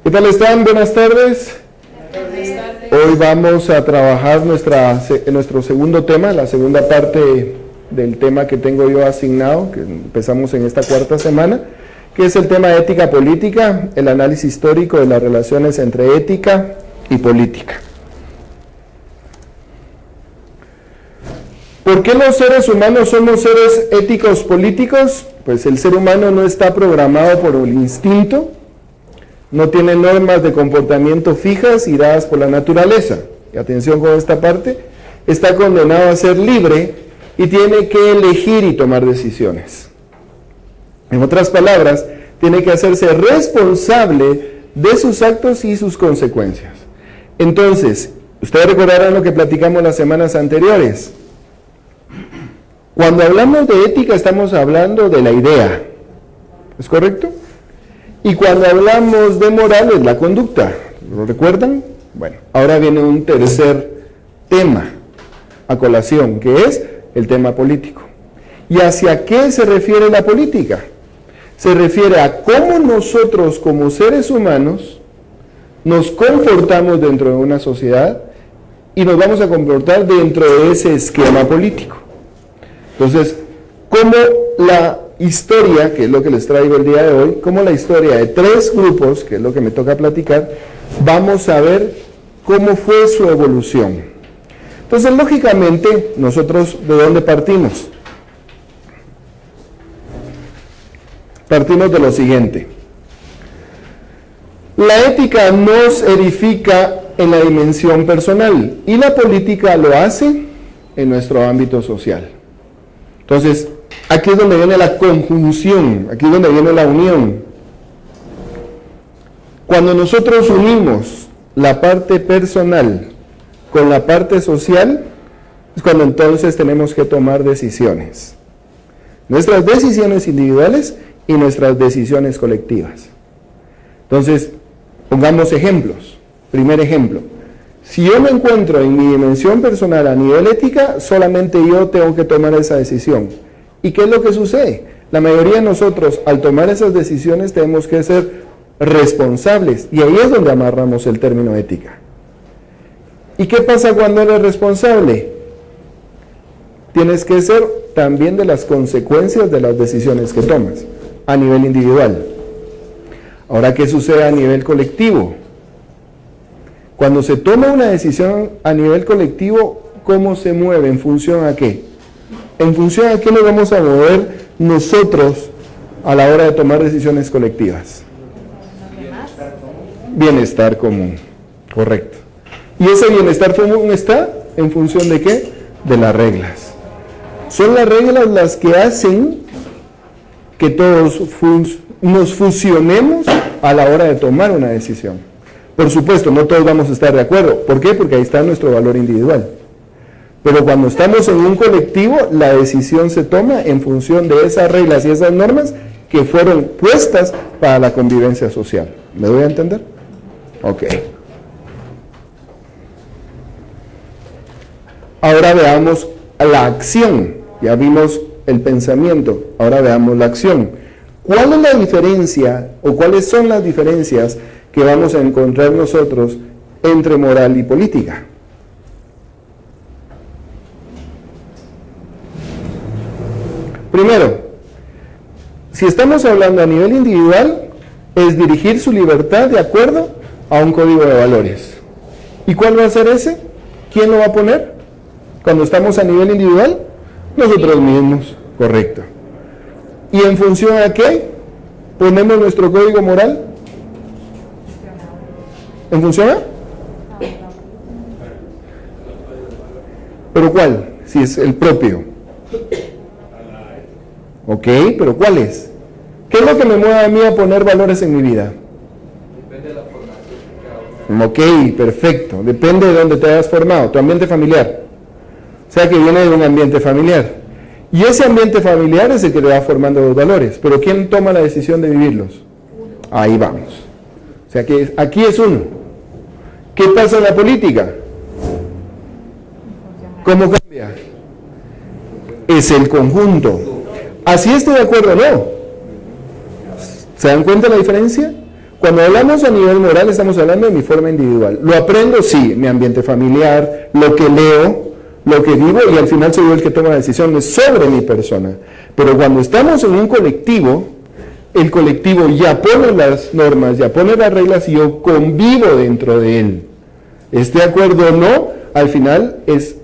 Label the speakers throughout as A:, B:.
A: ¿Qué tal están? Buenas tardes. Hoy vamos a trabajar nuestro segundo tema, la segunda parte del tema que tengo yo asignado, que empezamos en esta cuarta semana, que es el tema de ética política, el análisis histórico de las relaciones entre ética y política. ¿Por qué los seres humanos somos seres éticos políticos? Pues el ser humano no está programado por el instinto, no tiene normas de comportamiento fijas y dadas por la naturaleza. Y atención con esta parte, está condenado a ser libre y tiene que elegir y tomar decisiones. En otras palabras, tiene que hacerse responsable de sus actos y sus consecuencias. Entonces, ustedes recordarán lo que platicamos las semanas anteriores. Cuando hablamos de ética estamos hablando de la idea, ¿es correcto? Y cuando hablamos de moral es la conducta, ¿lo recuerdan? Bueno, ahora viene un tercer tema a colación, que es el tema político. ¿Y hacia qué se refiere la política? Se refiere a cómo nosotros como seres humanos nos comportamos dentro de una sociedad y nos vamos a comportar dentro de ese esquema político. Entonces, cómo la historia, que es lo que les traigo el día de hoy, como la historia de tres grupos, que es lo que me toca platicar, vamos a ver cómo fue su evolución. Entonces, lógicamente, nosotros, ¿de dónde partimos? Partimos de lo siguiente. La ética nos edifica en la dimensión personal y la política lo hace en nuestro ámbito social. Entonces, aquí es donde viene la conjunción, aquí es donde viene la unión. Cuando nosotros unimos la parte personal con la parte social, es cuando entonces tenemos que tomar decisiones. Nuestras decisiones individuales y nuestras decisiones colectivas. Entonces, pongamos ejemplos. Primer ejemplo. Si yo me encuentro en mi dimensión personal a nivel ética, solamente yo tengo que tomar esa decisión. ¿Y qué es lo que sucede? La mayoría de nosotros, al tomar esas decisiones, tenemos que ser responsables. Y ahí es donde amarramos el término ética. ¿Y qué pasa cuando eres responsable? Tienes que ser también de las consecuencias de las decisiones que tomas, a nivel individual. Ahora, ¿qué sucede a nivel colectivo? Cuando se toma una decisión a nivel colectivo, ¿cómo se mueve? ¿En función a qué? ¿En función a qué nos vamos a mover nosotros a la hora de tomar decisiones colectivas? Bienestar común, correcto. ¿Y ese bienestar común está en función de qué? De las reglas. Son las reglas las que hacen que todos nos fusionemos a la hora de tomar una decisión. Por supuesto, no todos vamos a estar de acuerdo. ¿Por qué? Porque ahí está nuestro valor individual. Pero cuando estamos en un colectivo, la decisión se toma en función de esas reglas y esas normas que fueron puestas para la convivencia social. ¿Me doy a entender? Ok. Ahora veamos la acción. Ya vimos el pensamiento, ahora veamos la acción. ¿Cuál es la diferencia o cuáles son las diferencias que vamos a encontrar nosotros entre moral y política? Primero, si estamos hablando a nivel individual, es dirigir su libertad de acuerdo a un código de valores. ¿Y cuál va a ser ese? ¿Quién lo va a poner? Cuando estamos a nivel individual, nosotros mismos, correcto. ¿Y en función a qué ponemos nuestro código moral? ¿En función a? ¿Pero cuál? Si es el propio. Ok, pero ¿cuál es? ¿Qué es lo que me mueve a mí a poner valores en mi vida?
B: Depende de la formación.
A: Ok, perfecto. Depende de dónde te hayas formado, tu ambiente familiar. O sea que viene de un ambiente familiar. Y ese ambiente familiar es el que te va formando los valores. Pero ¿quién toma la decisión de vivirlos? Ahí vamos. O sea que aquí es uno. ¿Qué pasa en la política? ¿Cómo cambia? Es el conjunto. Así esté de acuerdo o no. ¿Se dan cuenta de la diferencia? Cuando hablamos a nivel moral, estamos hablando de mi forma individual. Lo aprendo, sí, mi ambiente familiar, lo que leo, lo que vivo, y al final soy yo el que toma decisiones sobre mi persona. Pero cuando estamos en un colectivo, el colectivo ya pone las normas, ya pone las reglas y yo convivo dentro de él. Esté de acuerdo o no, al final es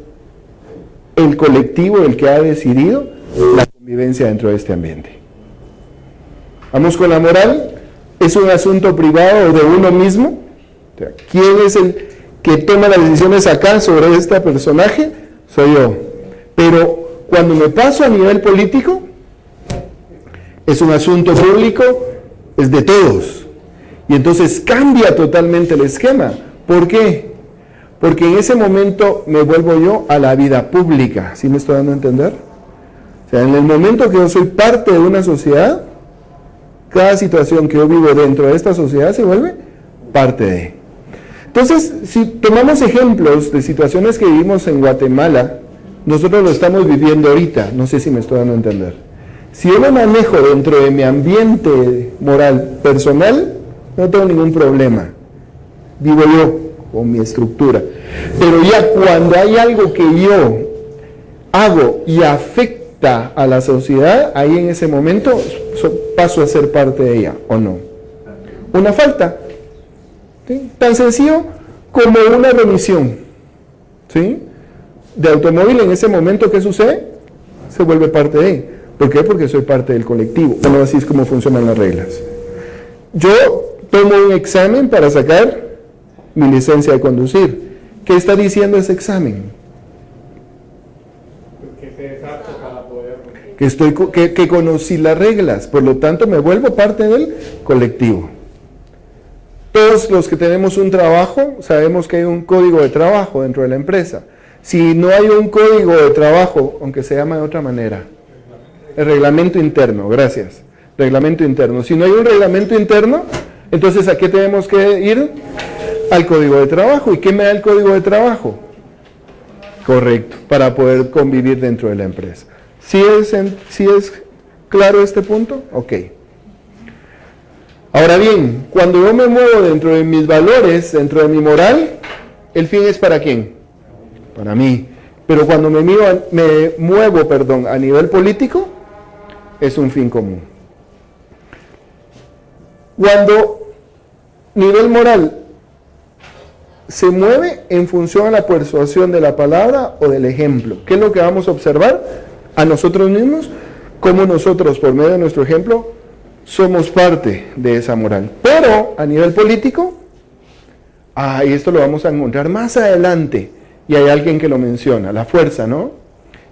A: el colectivo el que ha decidido la convivencia dentro de este ambiente. Vamos con la moral. ¿Es un asunto privado de uno mismo? O sea, ¿quién es el que toma las decisiones acá sobre este personaje? Soy yo. Pero cuando me paso a nivel político, es un asunto público, es de todos. Y entonces cambia totalmente el esquema. ¿Por qué? Porque en ese momento me vuelvo yo a la vida pública. ¿Sí me estoy dando a entender? O sea, en el momento que yo soy parte de una sociedad, cada situación que yo vivo dentro de esta sociedad se vuelve parte de. Entonces, si tomamos ejemplos de situaciones que vivimos en Guatemala, nosotros lo estamos viviendo ahorita, no sé si me estoy dando a entender. Si yo me manejo dentro de mi ambiente moral personal, no tengo ningún problema. Vivo yo con mi estructura. Pero ya cuando hay algo que yo hago y afecta a la sociedad, ahí en ese momento paso a ser parte de ella, ¿o no? Una falta, ¿sí? Tan sencillo como una remisión, ¿sí? De automóvil. En ese momento, ¿qué sucede? Se vuelve parte de él. ¿Por qué? Porque soy parte del colectivo. Bueno, así es como funcionan las reglas. Yo tomo un examen para sacar mi licencia de conducir. ¿Qué está diciendo ese examen? Que conocí las reglas, por lo tanto me vuelvo parte del colectivo. Todos los que tenemos un trabajo sabemos que hay un código de trabajo dentro de la empresa. Si no hay un código de trabajo, aunque se llama de otra manera, el reglamento interno, gracias, reglamento interno. Si no hay un reglamento interno, entonces ¿a qué tenemos que ir? Al código de trabajo. ¿Y qué me da el código de trabajo? Correcto, para poder convivir dentro de la empresa. ¿Sí es claro este punto? Ok. Ahora bien, cuando yo me muevo dentro de mis valores, dentro de mi moral, ¿el fin es para quién? Para mí. Pero cuando me muevo a nivel político, es un fin común. Cuando nivel moral se mueve en función a la persuasión de la palabra o del ejemplo, ¿qué es lo que vamos a observar? A nosotros mismos, como nosotros, por medio de nuestro ejemplo, somos parte de esa moral. Pero a nivel político, y esto lo vamos a encontrar más adelante, y hay alguien que lo menciona, la fuerza, ¿no?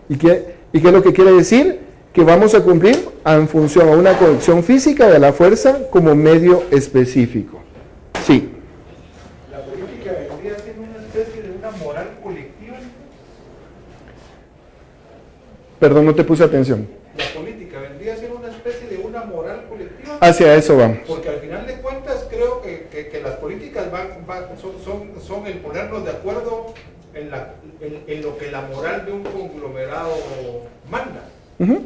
A: ¿Y qué es lo que quiere decir? Que vamos a cumplir en función a una condición física de la fuerza como medio específico. Sí.
C: ¿La política vendría siendo una especie de una moral colectiva?
A: Perdón, no te puse atención.
C: La política vendría siendo una especie de una moral colectiva.
A: Hacia eso vamos.
C: Porque al final de cuentas creo que las políticas son el ponernos de acuerdo en lo que la moral de un conglomerado manda.
A: Uh-huh.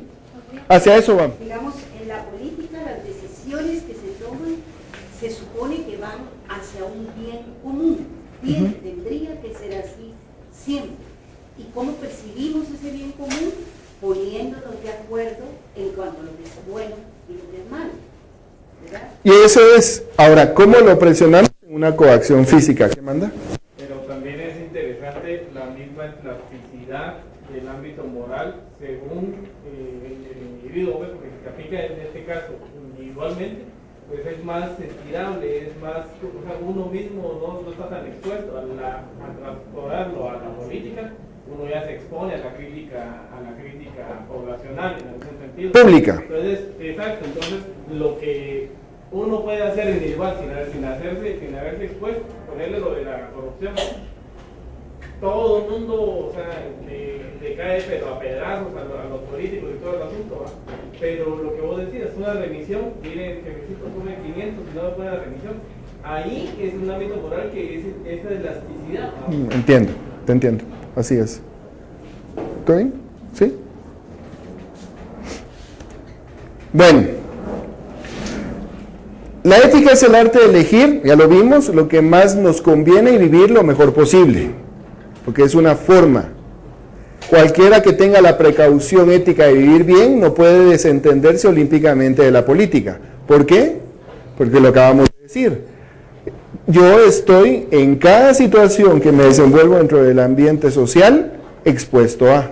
A: Hacia eso vamos.
D: Digamos, en la política las decisiones que se toman se supone que van hacia un bien común. Tendría que ser así siempre. ¿Y cómo percibimos ese bien común? Poniéndonos de acuerdo en cuanto a lo que es bueno y lo que es malo, ¿verdad?
A: Y eso es, ahora, ¿cómo lo presionamos en una coacción física? ¿Qué manda?
B: Pero también es interesante la misma plasticidad del ámbito moral según el individuo, porque si se aplica en este caso individualmente, pues es más estirable, es más, o sea, uno mismo no está tan expuesto a transportarlo a la política. Uno ya se expone a la crítica poblacional en algún sentido.
A: Pública.
B: Entonces, exacto, entonces lo que uno puede hacer individual sin haberse expuesto, ponerle lo de la corrupción, todo el mundo, o sea, le cae pero a pedazos a los políticos y todo el asunto, ¿va? Pero lo que vos decías, una remisión, miren que México pone 500 y no me pone la remisión, ahí es un ámbito moral que es esa elasticidad, ¿va?
A: Entiendo, te entiendo, así es. ¿Está bien? ¿Sí? Bueno, La ética es el arte de elegir, ya lo vimos, lo que más nos conviene y vivir lo mejor posible, porque es una forma. Cualquiera que tenga la precaución ética de vivir bien no puede desentenderse olímpicamente de la política. ¿Por qué? Porque lo acabamos de decir. Yo estoy en cada situación que me desenvuelvo dentro del ambiente social expuesto a.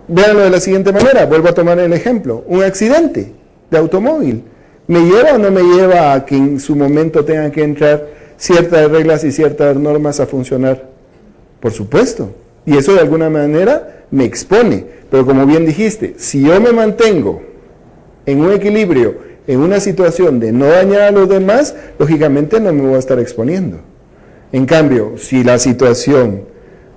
A: Véanlo de la siguiente manera, vuelvo a tomar el ejemplo, un accidente de automóvil. ¿Me lleva o no me lleva a que en su momento tengan que entrar ciertas reglas y ciertas normas a funcionar? Por supuesto. Y eso de alguna manera me expone. Pero como bien dijiste, si yo me mantengo en un equilibrio, en una situación de no dañar a los demás, lógicamente no me voy a estar exponiendo. En cambio, si la situación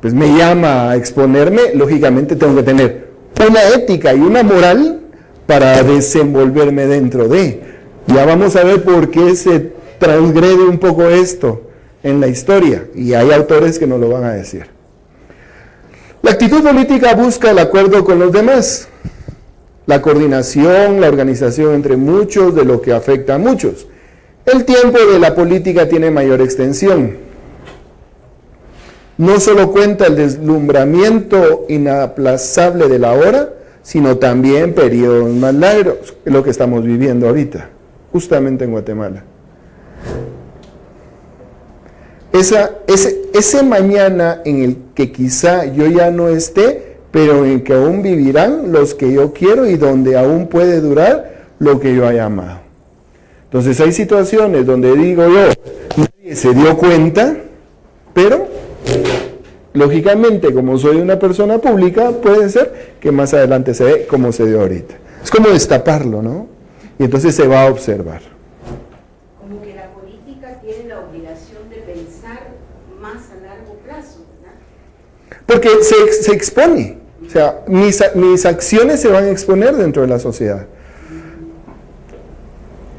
A: pues me llama a exponerme, lógicamente tengo que tener una ética y una moral para desenvolverme dentro de. Ya vamos a ver por qué se transgrede un poco esto en la historia, y hay autores que nos lo van a decir. La actitud política busca el acuerdo con los demás, la coordinación, la organización entre muchos de lo que afecta a muchos. El tiempo de la política tiene mayor extensión. No solo cuenta el deslumbramiento inaplazable de la hora, sino también periodos más largos, lo que estamos viviendo ahorita, justamente en Guatemala. Ese mañana en el que quizá yo ya no esté, pero en el que aún vivirán los que yo quiero y donde aún puede durar lo que yo haya amado. Entonces hay situaciones donde digo yo, nadie se dio cuenta, pero lógicamente como soy una persona pública, puede ser que más adelante se ve como se dio ahorita. Es como destaparlo, ¿no? Y entonces se va a observar.
D: Como que la política tiene la obligación de pensar más a largo plazo, ¿verdad?
A: Porque se expone, o sea, mis acciones se van a exponer dentro de la sociedad.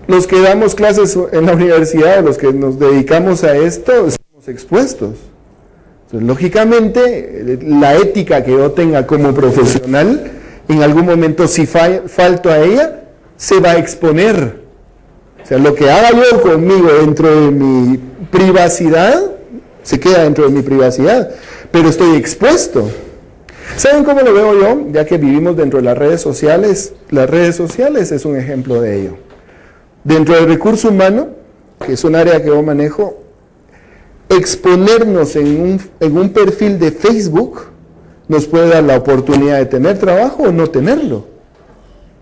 A: Los que damos clases en la universidad, los que nos dedicamos a esto, estamos expuestos. Entonces, lógicamente, la ética que yo tenga como profesional, en algún momento si falto a ella, se va a exponer. O sea, lo que haga yo conmigo dentro de mi privacidad, se queda dentro de mi privacidad, pero estoy expuesto. ¿Saben cómo lo veo yo? Ya que vivimos dentro de las redes sociales es un ejemplo de ello. Dentro del recurso humano, que es un área que yo manejo, exponernos en un perfil de Facebook nos puede dar la oportunidad de tener trabajo o no tenerlo.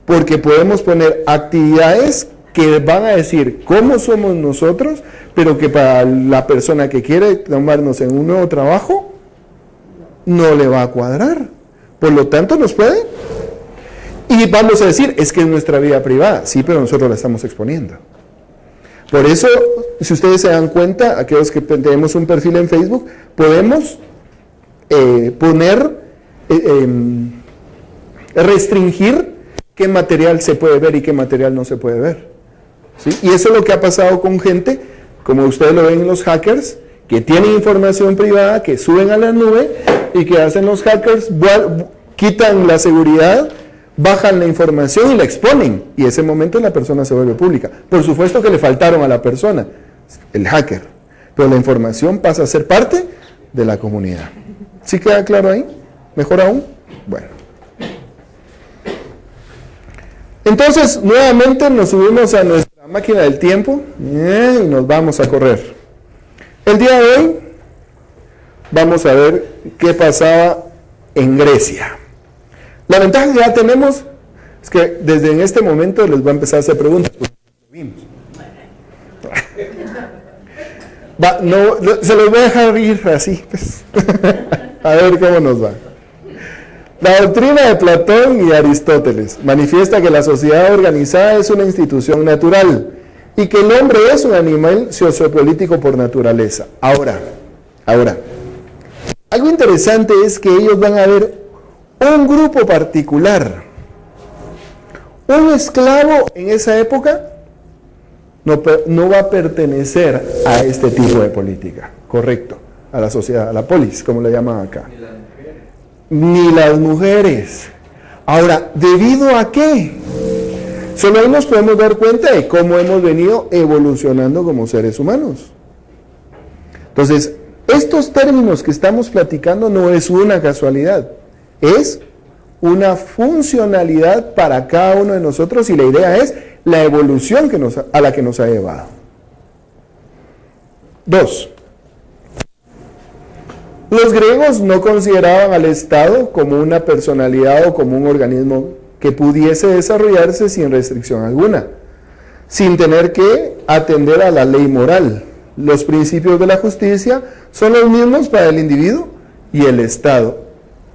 A: Porque podemos poner actividades que van a decir cómo somos nosotros, pero que para la persona que quiere tomarnos en un nuevo trabajo, no le va a cuadrar. Por lo tanto, nos puede. Y vamos a decir, es que es nuestra vida privada. Sí, pero nosotros la estamos exponiendo. Por eso, si ustedes se dan cuenta, aquellos que tenemos un perfil en Facebook, podemos restringir qué material se puede ver y qué material no se puede ver. ¿Sí? Y eso es lo que ha pasado con gente, como ustedes lo ven en los hackers, que tienen información privada, que suben a la nube y que hacen los hackers, quitan la seguridad, bajan la información y la exponen, y ese momento la persona se vuelve pública. Por supuesto que le faltaron a la persona, el hacker, pero la información pasa a ser parte de la comunidad. ¿Sí queda claro ahí? ¿Mejor aún? Bueno. Entonces, nuevamente nos subimos a nuestra máquina del tiempo y nos vamos a correr. El día de hoy vamos a ver qué pasaba en Grecia. La ventaja que ya tenemos es que desde en este momento les voy a empezar a hacer preguntas. Se los voy a dejar ir así, pues. A ver cómo nos va. La doctrina de Platón y Aristóteles manifiesta que la sociedad organizada es una institución natural y que el hombre es un animal sociopolítico por naturaleza. Ahora, algo interesante es que ellos van a ver un grupo particular. Un esclavo en esa época no va a pertenecer a este tipo de política, correcto, a la sociedad, a la polis, como le llaman acá. Ni las mujeres. Ahora, ¿debido a qué? Solo ahí nos podemos dar cuenta de cómo hemos venido evolucionando como seres humanos. Entonces, estos términos que estamos platicando no es una casualidad, es una funcionalidad para cada uno de nosotros y la idea es la evolución a la que nos ha llevado. 2. Los griegos no consideraban al Estado como una personalidad o como un organismo que pudiese desarrollarse sin restricción alguna, sin tener que atender a la ley moral. Los principios de la justicia son los mismos para el individuo y el Estado.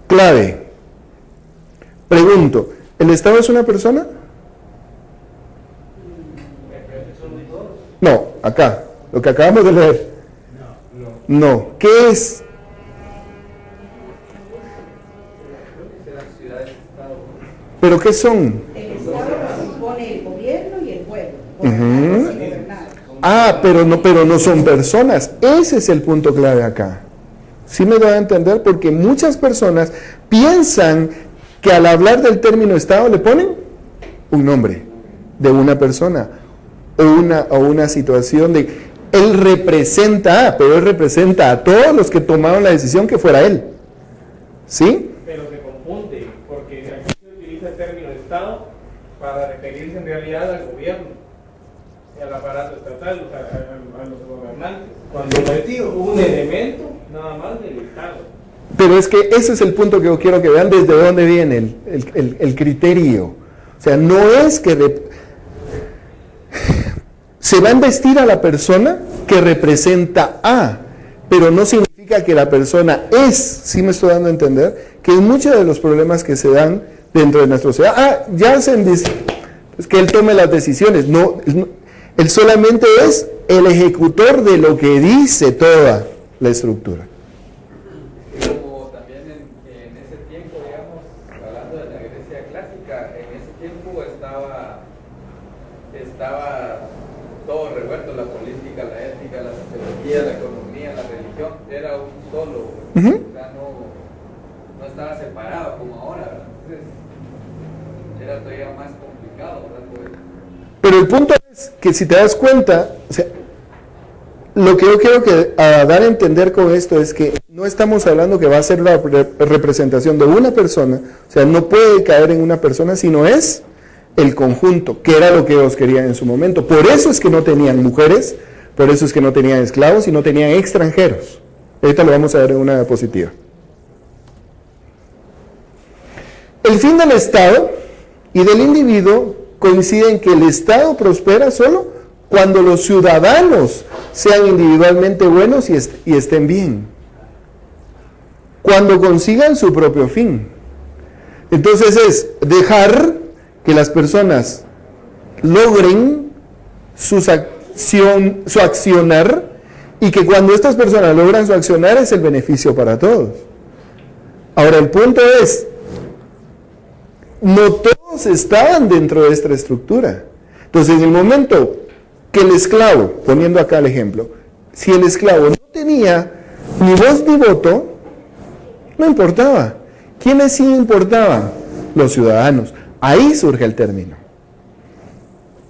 A: Clave. Pregunto, ¿el Estado es una persona? No, acá, lo que acabamos de leer. No, ¿qué es? ¿Pero qué son?
D: El Estado lo supone el gobierno y el pueblo.
A: Pero no son personas. Ese es el punto clave acá. ¿Sí me doy a entender? Porque muchas personas piensan que al hablar del término Estado le ponen un nombre de una persona o una situación de él representa pero él representa a todos los que tomaron la decisión que fuera él. ¿Sí?
B: Pero se confunde, porque aquí se utiliza el término Estado para referirse en realidad al gobierno, al aparato estatal, a los gobernantes, cuando es un elemento nada más del Estado.
A: Pero es que ese es el punto que yo quiero que vean desde dónde viene el criterio. O sea, no es que se va a investir a la persona que representa a, pero no significa que la persona es, ¿sí me estoy dando a entender? Que muchos de los problemas que se dan dentro de nuestra sociedad, ya se dice, es que él tome las decisiones, no, él solamente es el ejecutor de lo que dice toda la estructura.
E: Como también en ese tiempo, digamos, hablando de la Grecia clásica, en ese tiempo estaba todo revuelto, la política, la ética, la sociología, la economía, la religión, era un solo, o sea, no estaba separado como ahora, ¿verdad? Entonces, era todavía más complicado, ¿verdad?
A: Pero el punto es que si te das cuenta, o sea, lo que yo quiero dar a entender con esto es que no estamos hablando que va a ser la representación de una persona, o sea, no puede caer en una persona, sino es el conjunto, que era lo que ellos querían en su momento. Por eso es que no tenían mujeres, por eso es que no tenían esclavos y no tenían extranjeros. Ahorita lo vamos a ver en una diapositiva. El fin del Estado y del individuo coincide en que el Estado prospera solo cuando los ciudadanos sean individualmente buenos y estén bien. Cuando consigan su propio fin. Entonces es dejar que las personas logren su accionar y que cuando estas personas logran su accionar es el beneficio para todos. Ahora el punto es, no todos estaban dentro de esta estructura. Entonces en el momento que el esclavo, poniendo acá el ejemplo, si el esclavo no tenía ni voz ni voto, no importaba. ¿Quiénes sí importaban? Los ciudadanos. Ahí surge el término.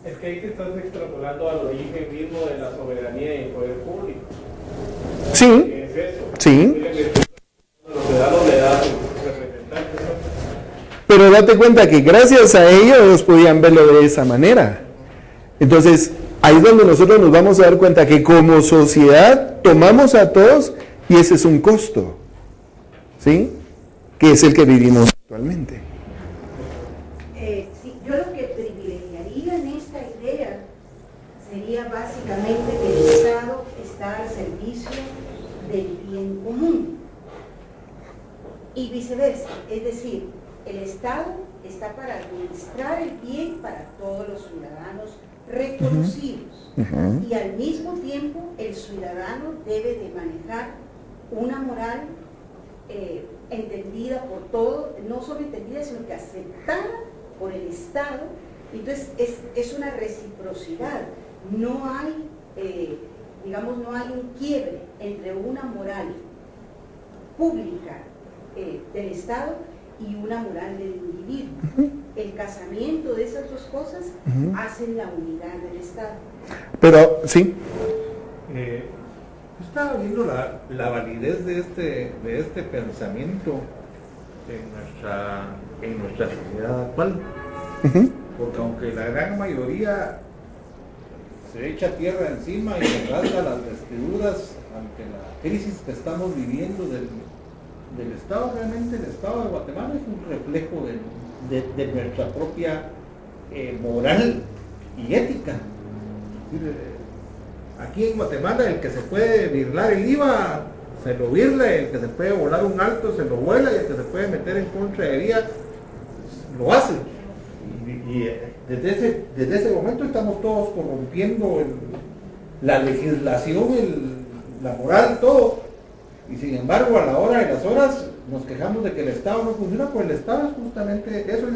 B: Es que ahí te estás extrapolando al origen mismo de la soberanía y el poder público.
A: Sí.
B: ¿Qué es eso?
A: Sí.
B: Los ciudadanos le dan representantes.
A: Pero date cuenta que gracias a ellos podían verlo de esa manera. Entonces, ahí es donde nosotros nos vamos a dar cuenta que como sociedad tomamos a todos y ese es un costo, ¿sí? Que es el que vivimos actualmente.
D: Sí, yo lo que privilegiaría en esta idea sería básicamente que el Estado está al servicio del bien común y viceversa, es decir, el Estado está para administrar el bien para todos los ciudadanos reconocidos y al mismo tiempo el ciudadano debe de manejar una moral entendida por todos, no solo entendida sino que aceptada por el Estado. Entonces es una reciprocidad, no hay no hay un quiebre entre una moral pública del Estado y una moral del individuo. El casamiento de esas dos cosas hacen la unidad del Estado.
A: Pero, sí.
C: Estaba viendo la validez de este pensamiento en nuestra sociedad actual. Porque aunque la gran mayoría se echa tierra encima y se rasga las vestiduras ante la crisis que estamos viviendo del Estado, realmente el Estado de Guatemala es un reflejo de nuestra propia moral y ética. Es decir, aquí en Guatemala el que se puede birlar el IVA se lo birla, el que se puede volar un alto se lo vuela, y el que se puede meter en contra de vía lo hace. Y desde ese momento estamos todos corrompiendo la legislación, la moral, todo. Y sin embargo, a la hora de las horas nos quejamos de que el Estado no funciona, pues el Estado es justamente eso.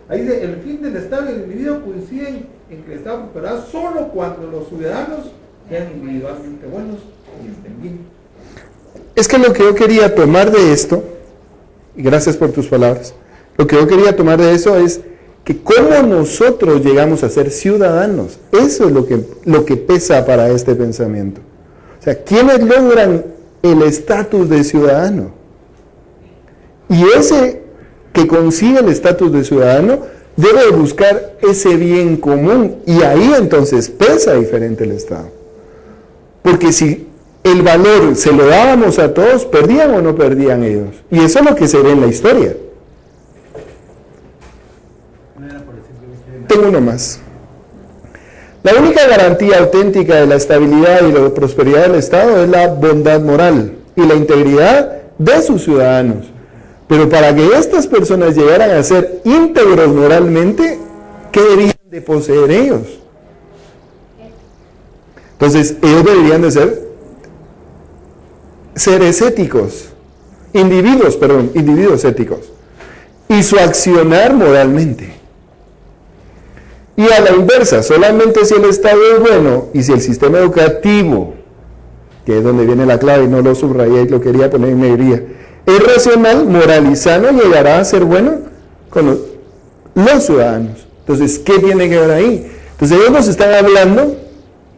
C: El fin del Estado y el individuo coinciden en que el Estado prosperará solo cuando los ciudadanos sean individualmente buenos y estén bien.
A: Es que lo que yo quería tomar de esto, y gracias por tus palabras, lo que yo quería tomar de eso es que cómo nosotros llegamos a ser ciudadanos. Eso es lo que pesa para este pensamiento. O sea, ¿quiénes logran el estatus de ciudadano? Y ese que consigue el estatus de ciudadano debe buscar ese bien común, y ahí entonces pesa diferente el Estado. Porque si el valor se lo dábamos a todos, ¿perdían o no perdían ellos? Y eso es lo que se ve en la historia. Tengo uno más. La única garantía auténtica de la estabilidad y la prosperidad del Estado es la bondad moral y la integridad de sus ciudadanos. Pero para que estas personas llegaran a ser íntegros moralmente, ¿qué deberían de poseer ellos? Entonces, ellos deberían de ser seres éticos, individuos éticos, y su accionar moralmente. Y a la inversa, solamente si el Estado es bueno y si el sistema educativo, que es donde viene la clave, y no lo subrayé y lo quería poner en negrilla, es racional, moral y sano, llegará a ser bueno con los ciudadanos. Entonces, ¿qué tiene que ver ahí? Entonces, ellos nos están hablando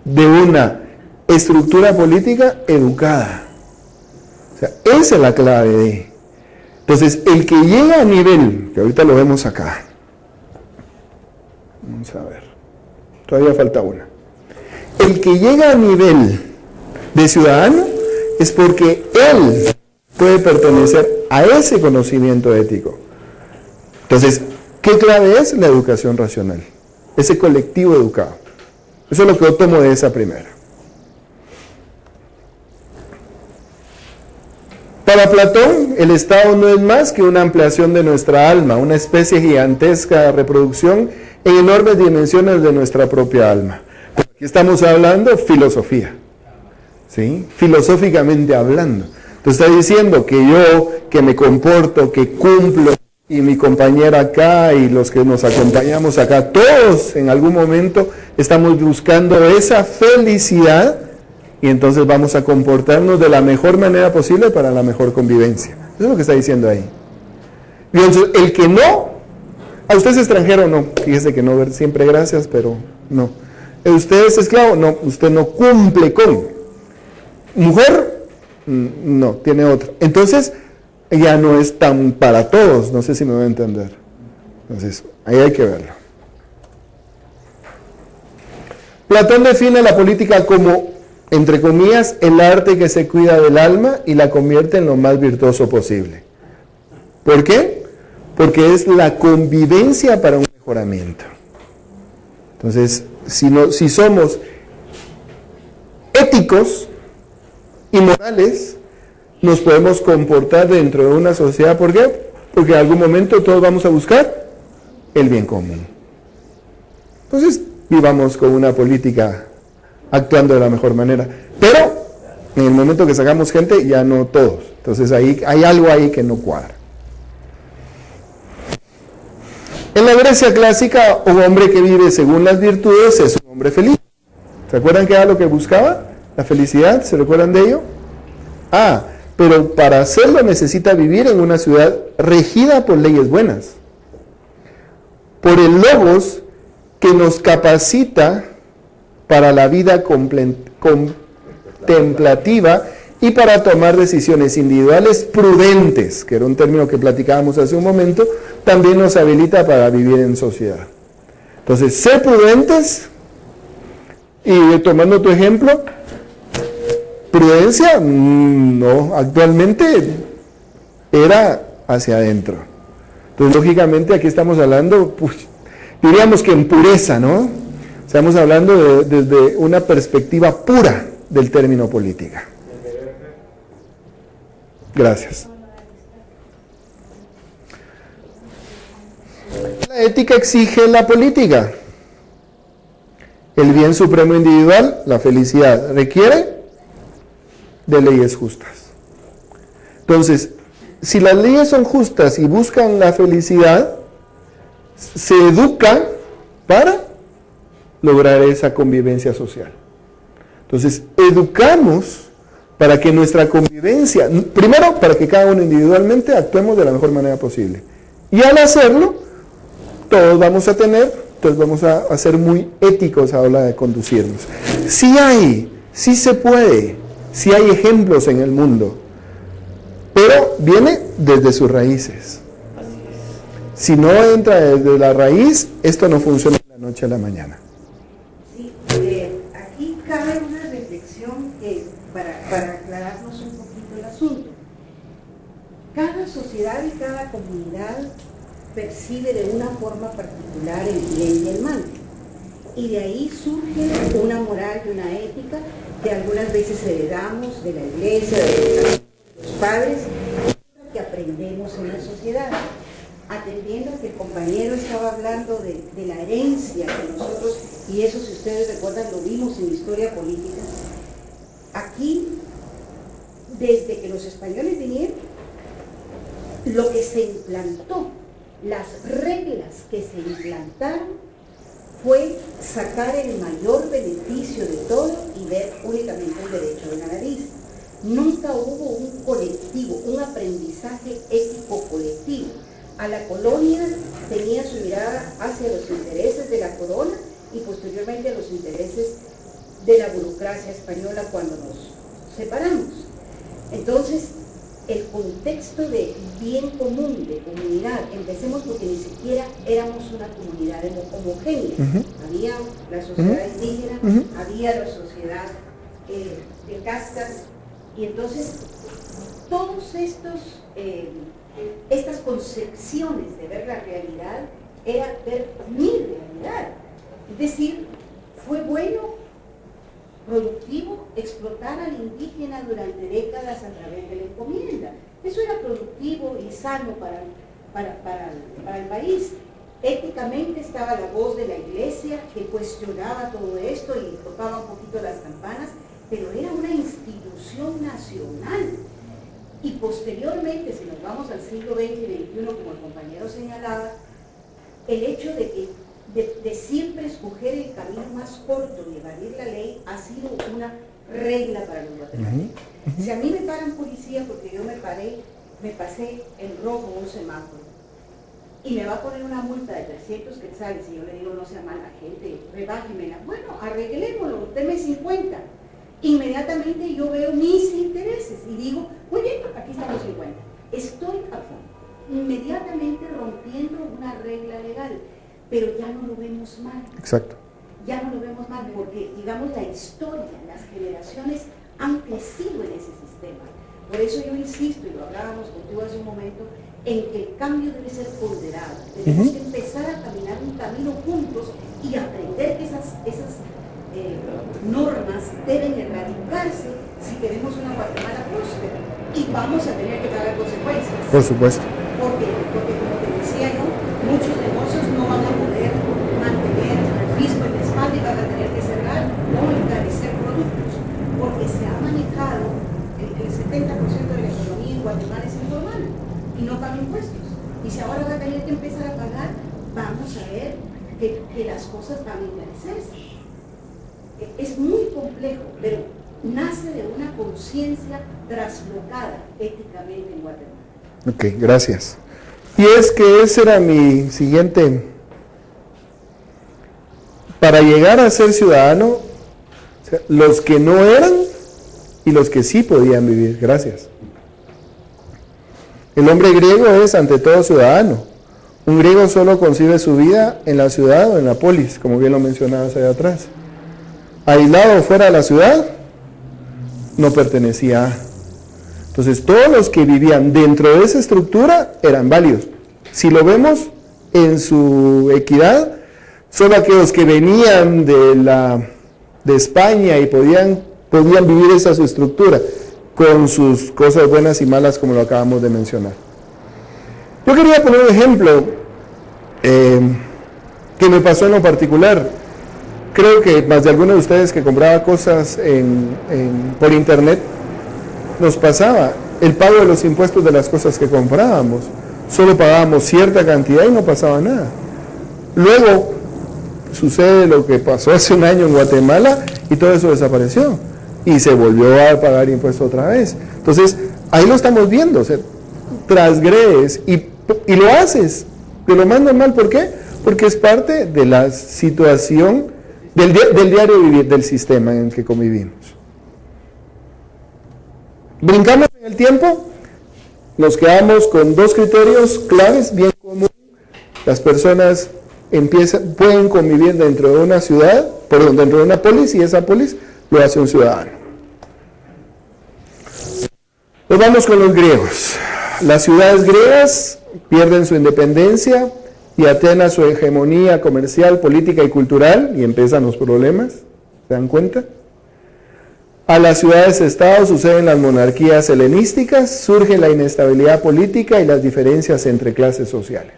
A: de una estructura política educada. O sea, esa es la clave de... Entonces, el que llega a nivel, que ahorita lo vemos acá, vamos a ver, todavía falta una. El que llega a nivel de ciudadano es porque él puede pertenecer a ese conocimiento ético. Entonces, ¿qué clave es? La educación racional, ese colectivo educado. Eso es lo que yo tomo de esa primera. Para Platón, el Estado no es más que una ampliación de nuestra alma, una especie gigantesca de reproducción en enormes dimensiones de nuestra propia alma. Aquí estamos hablando filosofía, ¿sí? Filosóficamente hablando. Entonces está diciendo que yo, que me comporto, que cumplo, y mi compañera acá, y los que nos acompañamos acá, todos en algún momento estamos buscando esa felicidad, y entonces vamos a comportarnos de la mejor manera posible para la mejor convivencia. Eso es lo que está diciendo ahí. Y entonces, el que no, ¿a usted es extranjero? No, fíjese que no, siempre gracias, pero no. ¿Usted es esclavo? No, usted no cumple con. ¿Mujer? No, tiene otra. Entonces, ya no es tan para todos, no sé si me voy a entender. Entonces, ahí hay que verlo. Platón define la política como, entre comillas, el arte que se cuida del alma y la convierte en lo más virtuoso posible. ¿Por qué? Porque es la convivencia para un mejoramiento. Entonces, si somos éticos y morales, nos podemos comportar dentro de una sociedad. ¿Por qué? Porque en algún momento todos vamos a buscar el bien común. Entonces, vivamos con una política actuando de la mejor manera. Pero, en el momento que sacamos gente, ya no todos. Entonces, ahí hay algo ahí que no cuadra. En la Grecia clásica, un hombre que vive según las virtudes es un hombre feliz. ¿Se acuerdan qué era lo que buscaba? La felicidad, ¿se recuerdan de ello? Pero para hacerlo necesita vivir en una ciudad regida por leyes buenas. por el logos que nos capacita para la vida contemplativa y para tomar decisiones individuales prudentes, que era un término que platicábamos hace un momento, también nos habilita para vivir en sociedad. Entonces, ser prudentes, y tomando tu ejemplo, prudencia, no, actualmente era hacia adentro. Entonces, lógicamente, aquí estamos hablando, pues, diríamos que en pureza, ¿no? Estamos hablando desde una perspectiva pura del término política. Gracias. La ética exige la política. El bien supremo individual, la felicidad, requiere de leyes justas. Entonces, si las leyes son justas y buscan la felicidad, se educa para lograr esa convivencia social. Entonces, educamos para que nuestra convivencia, primero, para que cada uno individualmente actuemos de la mejor manera posible. Y al hacerlo, todos vamos a tener, entonces vamos a ser muy éticos a la hora de conducirnos. Sí se puede, sí hay ejemplos en el mundo, pero viene desde sus raíces. Si no entra desde la raíz, esto no funciona de la noche a la mañana.
D: Sí, aquí cabe una reflexión que para aclararnos un poquito el asunto. Cada sociedad y cada comunidad percibe de una forma particular el bien y el mal. Y de ahí surge una moral y una ética que algunas veces heredamos de la iglesia, de los padres, que aprendemos en la sociedad. Atendiendo a que el compañero estaba hablando de la herencia que nosotros, y eso si ustedes recuerdan lo vimos en la historia política, aquí, desde que los españoles vinieron, lo que se implantó, las reglas que se implantaron, fue sacar el mayor beneficio de todo y ver únicamente el derecho de la nariz. Nunca hubo un colectivo, un aprendizaje ético colectivo. A la colonia tenía su mirada hacia los intereses de la corona y posteriormente a los intereses de la burocracia española cuando nos separamos. Entonces, el contexto de bien común, de comunidad, empecemos porque ni siquiera éramos una comunidad homogénea. Había la sociedad indígena, había la sociedad de castas, y entonces todos estas concepciones de ver la realidad era ver mi realidad. Es decir, fue bueno, productivo, explotar al indígena durante décadas a través de la encomienda. Eso era productivo y sano para el país. Éticamente estaba la voz de la iglesia que cuestionaba todo esto y tocaba un poquito las campanas, pero era una institución nacional. Y posteriormente, si nos vamos al siglo XX y XXI, como el compañero señalaba, el hecho de siempre escoger el camino más corto y evadir la ley ha sido una regla para los guatemaltecos. Si a mí me paran policía porque yo me pasé en rojo un semáforo y me va a poner una multa de 300 quetzales y yo le digo no sea mala gente, rebájemela, bueno, arreglémoslo, deme 50. Inmediatamente yo veo mis intereses y digo, muy bien, aquí están los 50. Estoy a fondo, inmediatamente rompiendo una regla legal, pero ya no lo vemos mal.
A: Exacto.
D: Ya no lo vemos mal porque, digamos, la historia, las generaciones han crecido en ese sistema. Por eso yo insisto, y lo hablábamos contigo hace un momento, en que el cambio debe ser ponderado. Tenemos que empezar a caminar un camino juntos y aprender que esas normas deben erradicarse si queremos una Guatemala próspera. Y vamos a tener que pagar consecuencias.
A: Por supuesto.
D: Porque como te decía yo, muchos negocios no van a poder mantener el fisco en la espalda y van a tener que cerrar o encarecer productos. Porque se ha manejado el 70% de la economía en Guatemala es informal y no paga impuestos. Y si ahora va a tener que empezar a pagar, vamos a ver que las cosas van a encarecerse. Es muy complejo, pero nace de una conciencia traslocada éticamente en Guatemala.
A: Ok, gracias. Y es que ese era mi siguiente para llegar a ser ciudadano, o sea, los que no eran y los que sí podían vivir. Gracias. El hombre griego es ante todo ciudadano. Un griego solo concibe su vida en la ciudad o en la polis, como bien lo mencionabas allá atrás. Aislado fuera de la ciudad, no pertenecía a. Entonces, todos los que vivían dentro de esa estructura eran válidos. Si lo vemos en su equidad, solo aquellos que venían de España y podían vivir esa su estructura, con sus cosas buenas y malas, como lo acabamos de mencionar. Yo quería poner un ejemplo que me pasó en lo particular. Creo que más de algunos de ustedes que compraba cosas por internet, nos pasaba el pago de los impuestos de las cosas que comprábamos. Solo pagábamos cierta cantidad y no pasaba nada. Luego sucede lo que pasó hace un año en Guatemala y todo eso desapareció y se volvió a pagar impuestos otra vez. Entonces, ahí lo estamos viendo, o sea, transgredes y lo haces de lo más normal. ¿Por qué? Porque es parte de la situación del diario vivir del sistema en el que convivimos. Brincamos en el tiempo, nos quedamos con dos criterios claves bien comunes. Las personas pueden convivir dentro de una ciudad, dentro de una polis, y esa polis lo hace un ciudadano. Nos vamos con los griegos. Las ciudades griegas pierden su independencia y Atenas su hegemonía comercial, política y cultural, y empiezan los problemas. ¿Se dan cuenta? A las ciudades-estado suceden las monarquías helenísticas, surge la inestabilidad política y las diferencias entre clases sociales.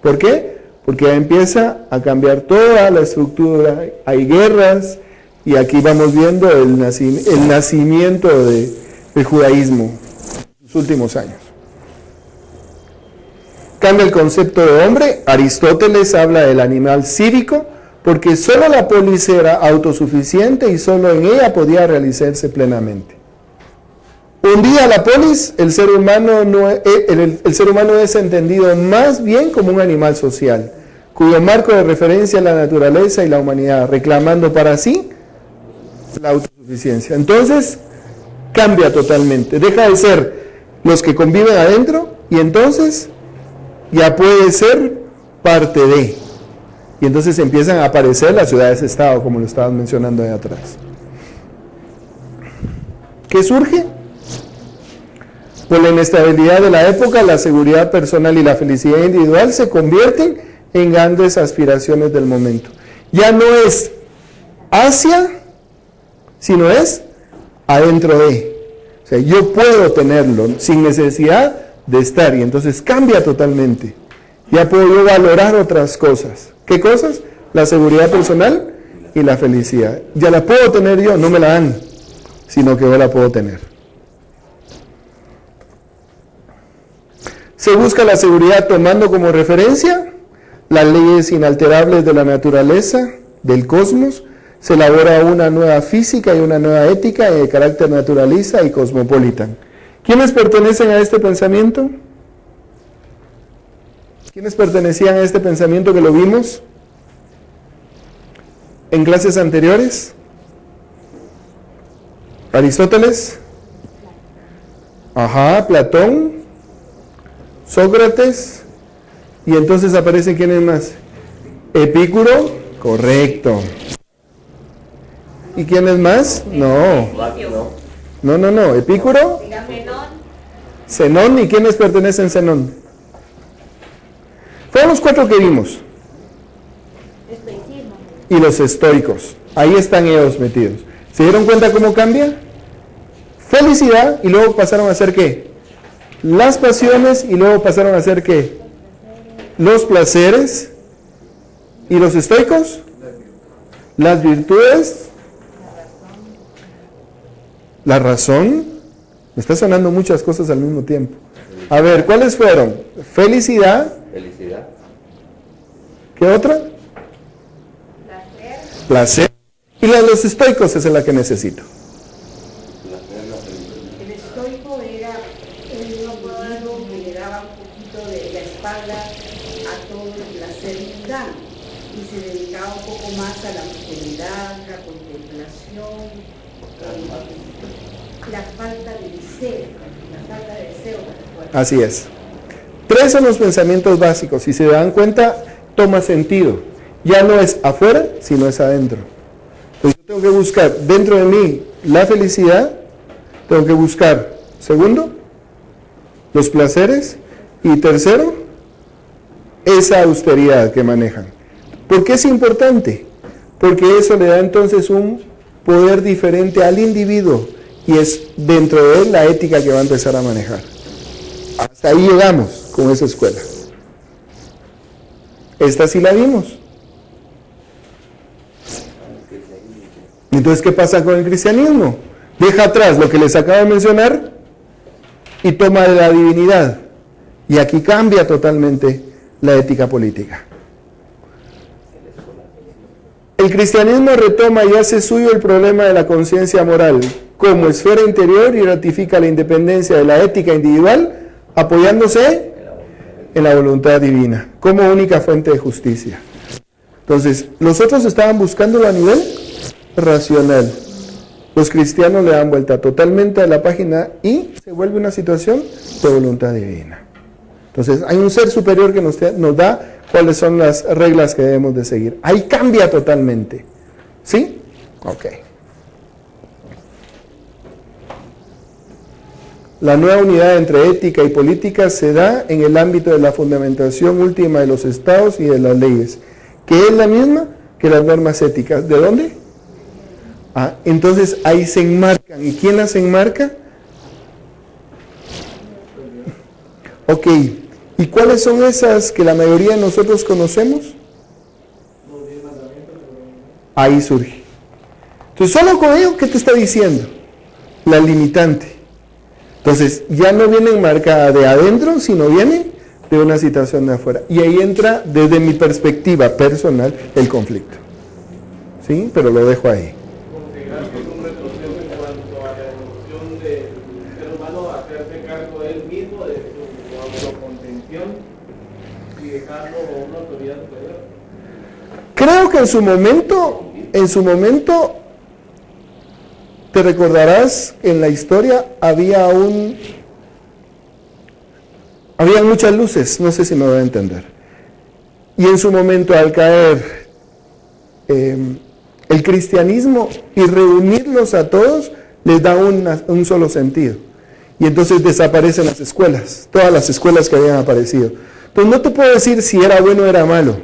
A: ¿Por qué? Porque ya empieza a cambiar toda la estructura, hay guerras, y aquí vamos viendo el nacimiento del judaísmo en los últimos años. Cambia el concepto de hombre. Aristóteles habla del animal cívico, porque solo la polis era autosuficiente y solo en ella podía realizarse plenamente. Un día la polis, el ser humano es entendido más bien como un animal social, cuyo marco de referencia es la naturaleza y la humanidad, reclamando para sí la autosuficiencia. Entonces, cambia totalmente, deja de ser los que conviven adentro y entonces ya puede ser parte de. Y entonces empiezan a aparecer las ciudades-estado, como lo estaban mencionando ahí atrás. ¿Qué surge? Por la inestabilidad de la época, la seguridad personal y la felicidad individual se convierten en grandes aspiraciones del momento. Ya no es hacia, sino es adentro de. O sea, yo puedo tenerlo sin necesidad de estar, y entonces cambia totalmente. Ya puedo yo valorar otras cosas. ¿Qué cosas? La seguridad personal y la felicidad. Ya la puedo tener yo, no me la dan, sino que yo la puedo tener. Se busca la seguridad tomando como referencia las leyes inalterables de la naturaleza, del cosmos. Se elabora una nueva física y una nueva ética de carácter naturalista y cosmopolita. ¿Quiénes pertenecen a este pensamiento? ¿Quiénes pertenecían a este pensamiento que lo vimos en clases anteriores? Aristóteles, Platón, Sócrates, y entonces aparecen ¿quiénes más? Epicuro, correcto. ¿Y quiénes más? No, Epicuro, Zenón, ¿y quiénes pertenecen a Zenón? Fueron los cuatro que vimos. Y los estoicos. Ahí están ellos metidos. ¿Se dieron cuenta cómo cambia? Felicidad, y luego pasaron a ser ¿qué? Las pasiones, y luego pasaron a ser ¿qué? Los placeres. ¿Y los estoicos? Las virtudes. La razón. Me está sonando muchas cosas al mismo tiempo. A ver, ¿cuáles fueron? Felicidad. ¿Qué otra? Placer. Y la de los estoicos es la que necesito.
D: El estoico era un individuo que le daba un poquito de la espalda a todo el placer mundano. y se dedicaba un poco más a la austeridad, la contemplación, la falta de deseo,
A: Así es. 3 son los pensamientos básicos. Si se dan cuenta, toma sentido. Ya no es afuera, sino es adentro. Entonces yo tengo que buscar dentro de mí la felicidad, tengo que buscar, segundo, los placeres, y tercero, esa austeridad que manejan. ¿Por qué es importante? Porque eso le da entonces un poder diferente al individuo, y es dentro de él la ética que va a empezar a manejar. Hasta ahí llegamos con esa escuela. Esta sí la vimos. Entonces, ¿qué pasa con el cristianismo? Deja atrás lo que les acabo de mencionar y toma la divinidad. Y aquí cambia totalmente la ética política. El cristianismo retoma y hace suyo el problema de la conciencia moral como esfera interior y ratifica la independencia de la ética individual apoyándose en la voluntad divina como única fuente de justicia. Entonces, los otros estaban buscándolo a nivel racional. Los cristianos le dan vuelta totalmente a la página y se vuelve una situación de voluntad divina. Entonces, hay un ser superior que nos da cuáles son las reglas que debemos de seguir. Ahí cambia totalmente. ¿Sí? Ok. La nueva unidad entre ética y política se da en el ámbito de la fundamentación última de los estados y de las leyes, que es la misma que las normas éticas. ¿De dónde? Entonces ahí se enmarcan. ¿Y quién las enmarca? Ok. ¿Y cuáles son esas que la mayoría de nosotros conocemos? Ahí surge. Entonces, solo con ello, ¿qué te está diciendo? La limitante. Entonces, ya no viene enmarcada de adentro, sino viene de una situación de afuera. Y ahí entra, desde mi perspectiva personal, el conflicto. ¿Sí? Pero lo dejo ahí.
B: ¿Considerar que es un retroceso en cuanto a la evolución del ser humano a hacerse cargo de él mismo, de su autocontención y dejarlo a una autoridad superior?
A: Creo que en su momento, te recordarás, en la historia había muchas luces, no sé si me voy a entender. Y en su momento, al caer el cristianismo y reunirlos a todos, les da un solo sentido. Y entonces desaparecen las escuelas, todas las escuelas que habían aparecido. Entonces no te puedo decir si era bueno o era malo,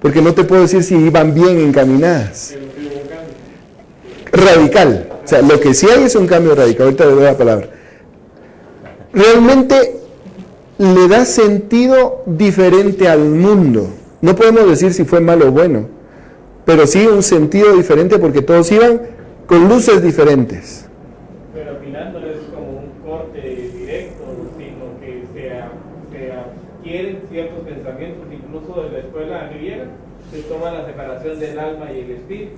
A: porque no te puedo decir si iban bien encaminadas. Radical. O sea, lo que sí hay es un cambio radical. Ahorita le doy la palabra. Realmente le da sentido diferente al mundo. No podemos decir si fue malo o bueno, pero sí un sentido diferente porque todos iban con luces diferentes.
B: Pero al final no es como un corte directo, sino que se adquieren ciertos pensamientos, incluso de la escuela griega, se toma la separación del alma y el espíritu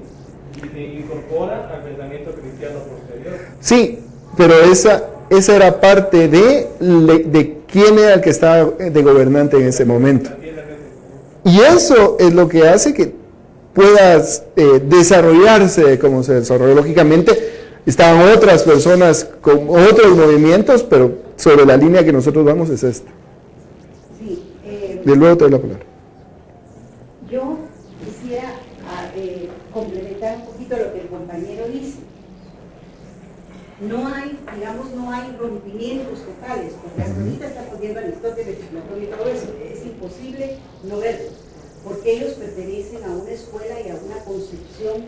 B: y se incorpora al pensamiento cristiano posterior.
A: Sí, pero esa era parte de quién era el que estaba de gobernante en ese momento. Y eso es lo que hace que puedas desarrollarse como se desarrolló. Lógicamente, estaban otras personas con otros movimientos, pero sobre la línea que nosotros vamos es esta.
D: Sí,
A: De luego te doy la palabra.
D: yo quisiera complementar un poquito lo que el compañero dice. No hay rompimientos totales, porque hasta ahorita está poniendo Aristóteles, Platón y todo eso. Es imposible no verlo, porque ellos pertenecen a una escuela y a una concepción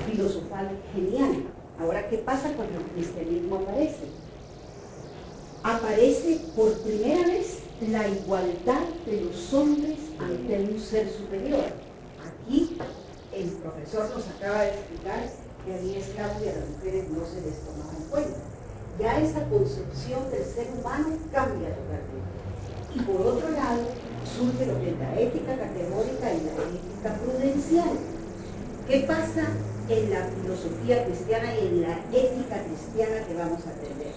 D: filosofal genial. Ahora, ¿qué pasa cuando el cristianismo aparece? Aparece por primera vez la igualdad de los hombres ante un ser superior. Aquí el profesor nos acaba de explicar que había esclavos y a las mujeres no se les tomaba en cuenta. Ya esa concepción del ser humano cambia totalmente. Y por otro lado, surge lo que es la ética categórica y la ética prudencial. ¿Qué pasa en la filosofía cristiana y en la ética cristiana que vamos a aprender?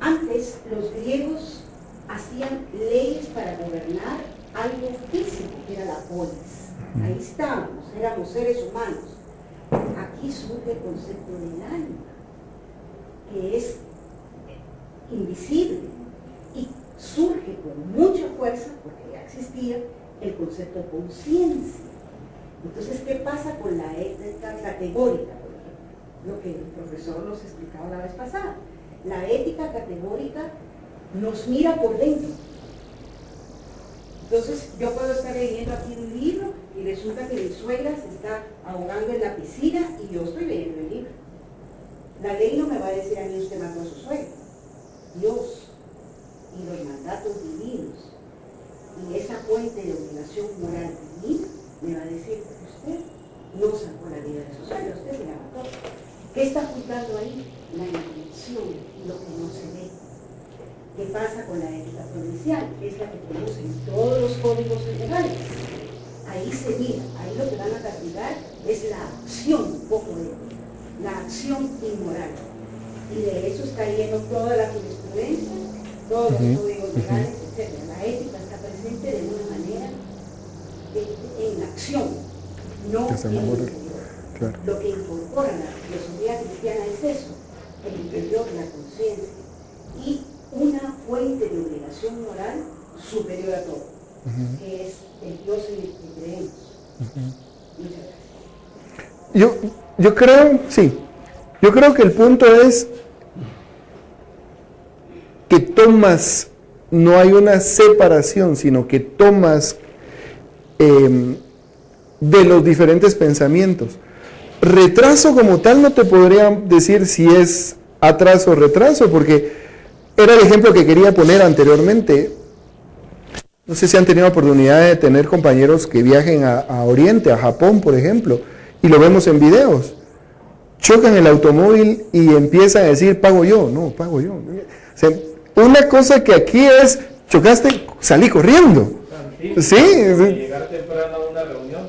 D: Antes, los griegos hacían leyes para gobernar algo físico, que era la polis. Ahí estábamos, éramos seres humanos. Aquí surge el concepto del alma, que es invisible, y surge con mucha fuerza, porque ya existía, el concepto de conciencia. Entonces, ¿qué pasa con la ética categórica, por ejemplo? Lo que el profesor nos explicaba la vez pasada. La ética categórica nos mira por dentro. Entonces, yo puedo estar leyendo aquí un libro y resulta que mi suegra se está ahogando en la piscina y yo estoy leyendo el libro. La ley no me va a decir a mí: usted mató a su suegra. Dios y los mandatos divinos y esa fuente de obligación moral divina me va a decir: usted no sacó la vida de su suegra, usted se la mató. ¿Qué está juzgando ahí? La intención y lo que no se ve. ¿Qué pasa con la ética provincial? Es la que conocen todos los códigos legales. Ahí se mira, ahí lo que van a castigar es la acción poco ética, la acción inmoral. Y de eso está lleno toda la jurisprudencia, todos los códigos legales, etc. La ética está presente de una manera en la acción, no en el interior. Claro. Lo que incorpora la filosofía cristiana es eso: el interior, la conciencia y una fuente de obligación moral superior a todo, que es el Dios en el que creemos. Muchas gracias. Yo creo que el punto es que tomas, no hay una separación, sino que tomas de los diferentes pensamientos. Retraso como tal no te podría decir si es atraso o retraso, porque era el ejemplo que quería poner anteriormente. No sé si han tenido oportunidad de tener compañeros que viajen a Oriente, a Japón, por ejemplo, y lo vemos en videos. Chocan el automóvil y empiezan a decir: pago yo. No, pago yo. O sea, una cosa que aquí es: chocaste, salí corriendo. Sí.
B: Llegar temprano a una reunión,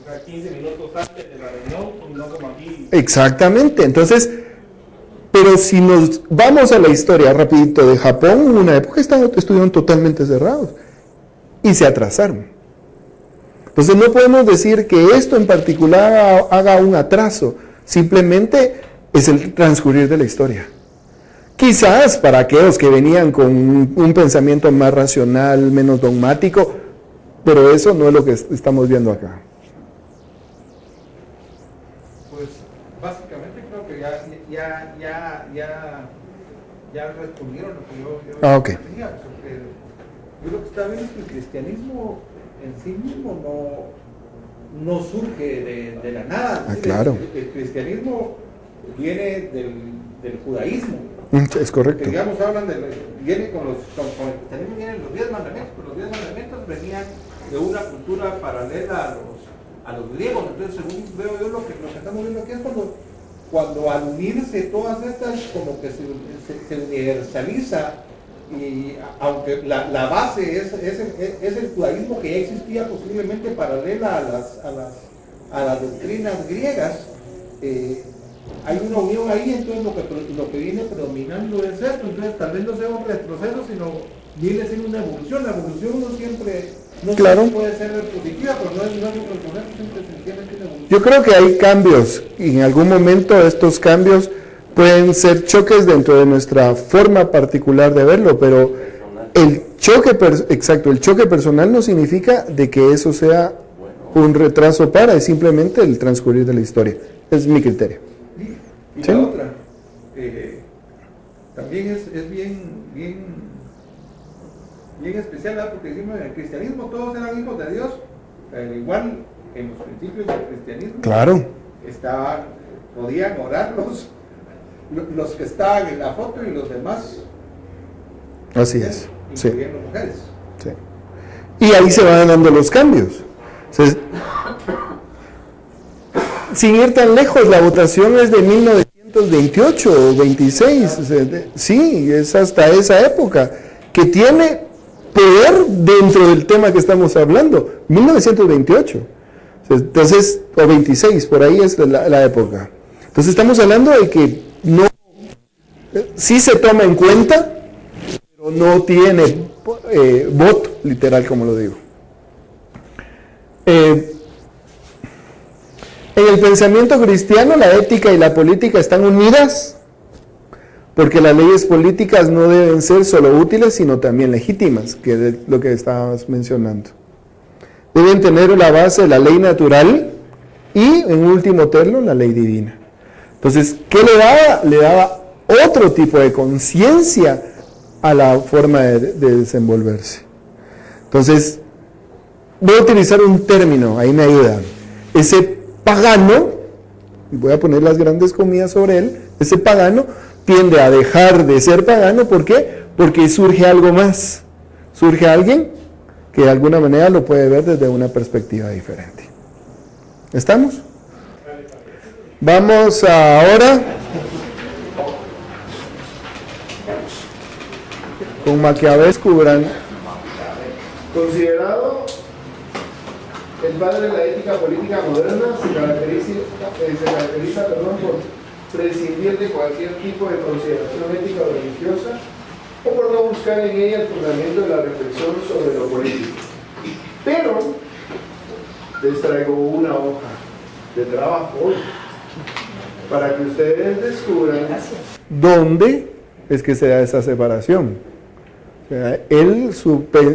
B: o sea, 15 minutos antes de la reunión, no como aquí.
A: Exactamente. Entonces, pero si nos vamos a la historia rapidito de Japón, en una época estuvieron totalmente cerrados y se atrasaron. Entonces no podemos decir que esto en particular haga un atraso, simplemente es el transcurrir de la historia. Quizás para aquellos que venían con un pensamiento más racional, menos dogmático, pero eso no es lo que estamos viendo acá.
C: Pues básicamente creo que ya respondieron lo que yo
A: Ok.
C: tenía. Porque yo lo que estaba viendo es que el cristianismo en sí mismo no surge de la nada.
A: Claro.
C: El cristianismo viene del judaísmo.
A: Es correcto.
C: Que, digamos, viene con el cristianismo vienen los 10 mandamientos, pero los 10 mandamientos venían de una cultura paralela a los griegos. Entonces, según veo yo, lo que estamos viendo aquí es cuando al unirse todas estas, como que se universaliza, y aunque la base es el judaísmo que ya existía posiblemente paralela a las doctrinas griegas, hay una unión ahí. Entonces lo que viene predominando es esto. Entonces tal vez no sea un retroceso, sino viene siendo una evolución. La evolución no siempre puede ser positiva, pero no es un retroceso, siempre sencillamente una evolución.
A: Yo creo que hay cambios, y en algún momento estos cambios pueden ser choques dentro de nuestra forma particular de verlo, pero el choque personal no significa de que eso sea un retraso es simplemente el transcurrir de la historia. Es mi criterio.
C: Y
A: ¿Sí?
C: la otra, también es bien especial, ¿verdad? Porque decimos, en el cristianismo todos eran hijos de Dios, pero igual en los principios del cristianismo,
A: Claro.
C: podían orar los que estaban en la foto y los demás.
A: Así es. Sí.
C: Incluyendo mujeres.
A: Sí. Y ahí se van dando los cambios. Entonces, sin ir tan lejos, la votación es de 1928 o 26. Sí, es hasta esa época que tiene poder dentro del tema que estamos hablando. 1928. Entonces, o 26, por ahí es la época. Entonces estamos hablando de que no, sí se toma en cuenta, pero no tiene voto literal, como lo digo. el pensamiento cristiano, la ética y la política están unidas, porque las leyes políticas no deben ser solo útiles, sino también legítimas, que es lo que estábamos mencionando. Deben tener la base de la ley natural y, en último término, la ley divina. Entonces, ¿qué le daba? Le daba otro tipo de conciencia a la forma de desenvolverse. Entonces, voy a utilizar un término, ahí me ayuda. Ese pagano, y voy a poner las grandes comillas sobre él, ese pagano tiende a dejar de ser pagano. ¿Por qué? Porque surge algo más. Surge alguien que de alguna manera lo puede ver desde una perspectiva diferente. ¿Estamos? Vamos ahora con Maquiavelo. Descubran, considerado el padre de la ética política moderna, se caracteriza por prescindir de cualquier tipo de consideración ética o religiosa, o por no buscar en ella el fundamento de la reflexión sobre lo político. Pero les traigo una hoja de trabajo hoy para que ustedes descubran dónde es que se da esa separación. O sea,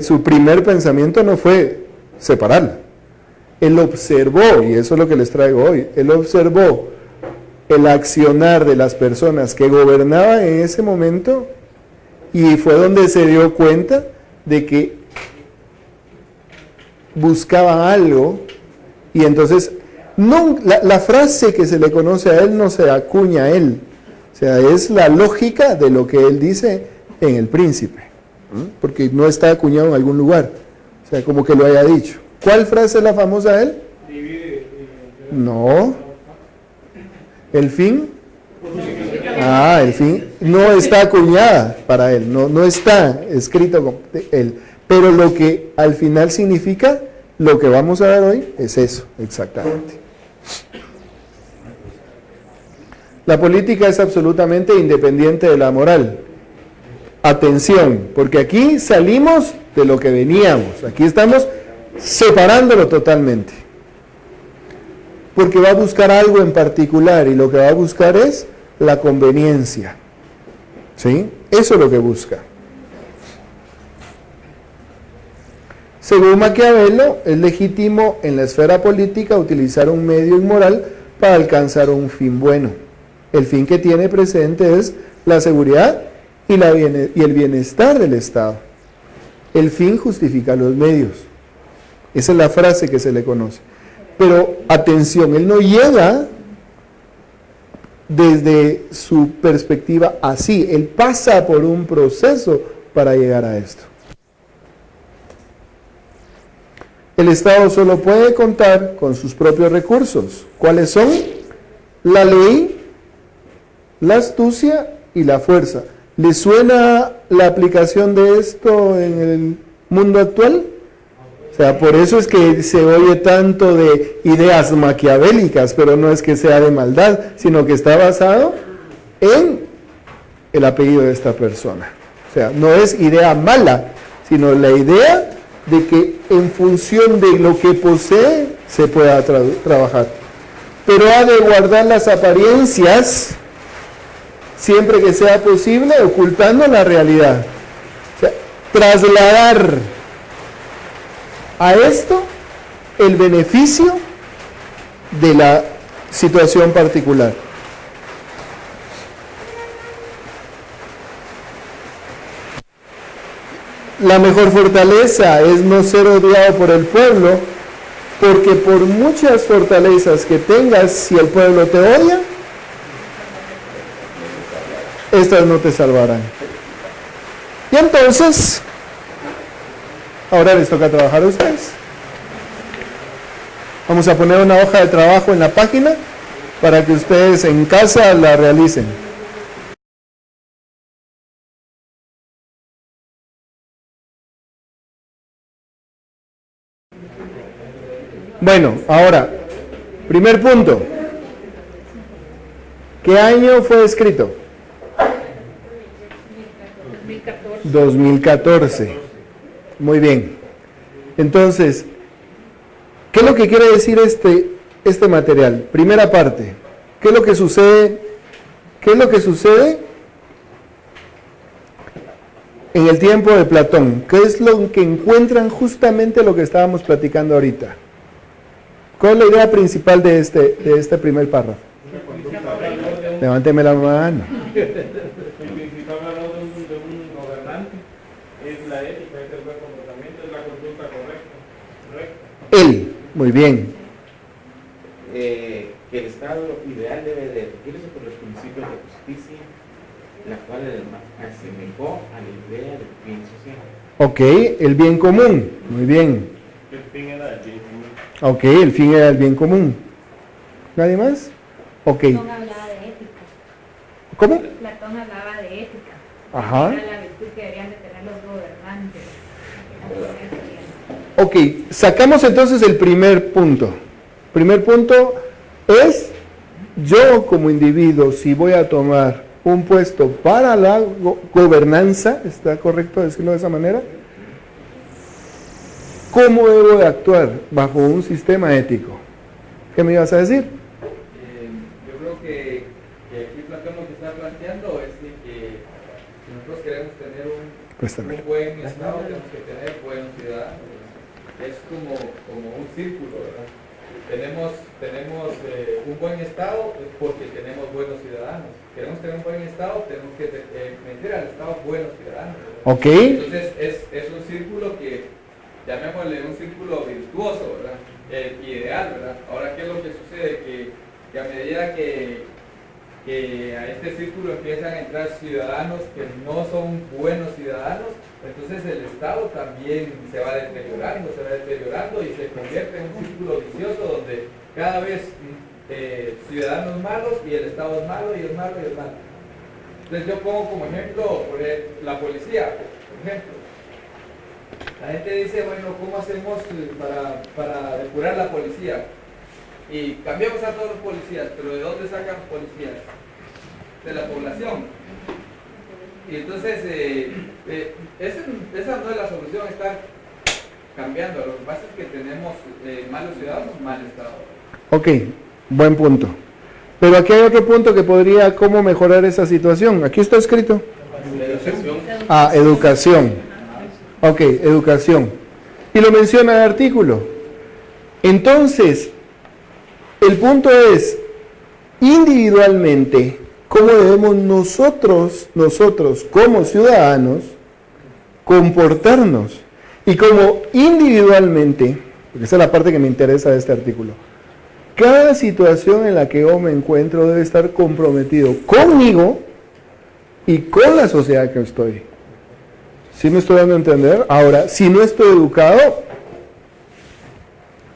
A: su primer pensamiento no fue separarla. Él observó, y eso es lo que les traigo hoy, él observó el accionar de las personas que gobernaban en ese momento, y fue donde se dio cuenta de que buscaban algo, y entonces no, la frase que se le conoce a él no se acuña a él, o sea, es la lógica de lo que él dice en El Príncipe, porque no está acuñado en algún lugar, o sea, como que lo haya dicho. ¿Cuál frase es la famosa de él? No. ¿El fin? El fin no está acuñada para él, no está escrito con él, pero lo que al final significa, lo que vamos a ver hoy, es eso, exactamente. La política es absolutamente independiente de la moral. Atención, porque aquí salimos de lo que veníamos, aquí estamos separándolo totalmente, porque va a buscar algo en particular, y lo que va a buscar es la conveniencia, ¿sí? Eso es lo que busca. Según Maquiavelo, es legítimo en la esfera política utilizar un medio inmoral para alcanzar un fin bueno. El fin que tiene presente es la seguridad y el bienestar del Estado. El fin justifica los medios. Esa es la frase que se le conoce. Pero atención, él no llega desde su perspectiva así, él pasa por un proceso para llegar a esto. El Estado solo puede contar con sus propios recursos. ¿Cuáles son? La ley, la astucia y la fuerza. ¿Le suena la aplicación de esto en el mundo actual? O sea, por eso es que se oye tanto de ideas maquiavélicas, pero no es que sea de maldad, sino que está basado en el apellido de esta persona. O sea, no es idea mala, sino la idea de que en función de lo que posee se pueda trabajar. Pero ha de guardar las apariencias siempre que sea posible, ocultando la realidad. O sea, trasladar a esto el beneficio de la situación particular. La mejor fortaleza es no ser odiado por el pueblo, porque por muchas fortalezas que tengas, si el pueblo te odia, estas no te salvarán. Y entonces, ahora les toca trabajar a ustedes. Vamos a poner una hoja de trabajo en la página para que ustedes en casa la realicen. Bueno, ahora, primer punto. ¿Qué año fue escrito? 2014. Muy bien. Entonces, ¿qué es lo que quiere decir este material. Primera parte. ¿Qué es lo que sucede? ¿Qué es lo que sucede en el tiempo de Platón? ¿Qué es lo que encuentran justamente lo que estábamos platicando ahorita? ¿Cuál es la idea principal de este primer párrafo? Levánteme la mano.
B: El principal valor de un gobernante es la ética, es el buen comportamiento, es la conducta correcta.
A: Él, muy bien.
F: Que el Estado ideal debe de regirse por los principios de justicia, la cual asemejó a la idea del bien social.
A: Ok, el bien común, muy bien.
B: El fin era el bien común.
A: Ok, el fin era el bien común. ¿Nadie más? Ok.
G: Platón hablaba de ética.
A: ¿Cómo?
G: Platón hablaba de ética.
A: Ajá.
G: Era la virtud que deberían de tener los gobernantes.
A: Ok, sacamos entonces el primer punto. Primer punto es, yo como individuo, si voy a tomar un puesto para la gobernanza, ¿está correcto decirlo de esa manera? ¿Cómo debo de actuar bajo un sistema ético? ¿Qué me ibas a decir?
E: Yo creo que aquí Platón lo que está planteando es de que si nosotros queremos tener un buen Estado, tenemos que tener buenos ciudadanos. Es como un círculo, ¿verdad? Tenemos un buen Estado porque tenemos buenos ciudadanos. Queremos tener un buen Estado, tenemos que meter al Estado buenos ciudadanos, ¿verdad?
A: Ok.
E: Entonces es un círculo que, llamémosle un círculo virtuoso, ¿verdad? Ideal, ¿verdad? Ahora, ¿qué es lo que sucede? Que a medida que a este círculo empiezan a entrar ciudadanos que no son buenos ciudadanos, entonces el Estado también se va deteriorando y se convierte en un círculo vicioso donde cada vez ciudadanos malos y el Estado es malo y es malo y es malo. Entonces yo pongo como ejemplo la policía, por ejemplo. La gente dice, bueno, ¿cómo hacemos para depurar la policía? Y cambiamos a todos los policías, pero ¿de dónde sacan policías? De la población. Y entonces, esa no es la solución, estar cambiando. Lo que pasa es que tenemos malos ciudadanos, mal Estado.
A: Ok, buen punto. Pero aquí hay otro punto que podría, ¿cómo mejorar esa situación? Aquí está escrito. Ah, educación. Ok, educación. Y lo menciona el artículo. Entonces, el punto es, individualmente, ¿cómo debemos nosotros como ciudadanos comportarnos? Y como individualmente, porque esa es la parte que me interesa de este artículo, cada situación en la que yo me encuentro debe estar comprometido conmigo y con la sociedad que estoy. ¿Sí me estoy dando a entender? Ahora, si no estoy educado,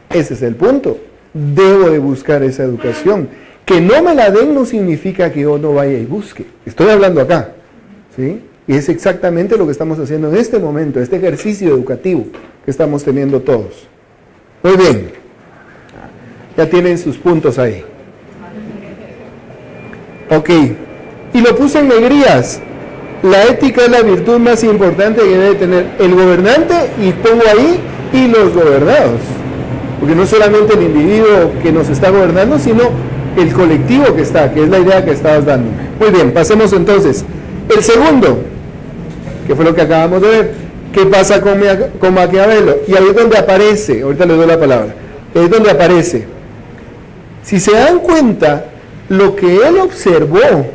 A: ese es el punto. Debo de buscar esa educación. Que no me la den no significa que yo no vaya y busque. Estoy hablando acá, ¿sí? Y es exactamente lo que estamos haciendo en este momento, este ejercicio educativo que estamos teniendo todos. Muy bien. Ya tienen sus puntos ahí. Ok. Y lo puse en negrías. La ética es la virtud más importante que debe tener el gobernante, y pongo ahí, y los gobernados. Porque no solamente el individuo que nos está gobernando, sino el colectivo que está, que es la idea que estabas dando. Muy bien, pasemos entonces. El segundo, que fue lo que acabamos de ver, ¿qué pasa con Maquiavelo? Y ahí es donde aparece, ahorita le doy la palabra, es donde aparece. Si se dan cuenta, lo que él observó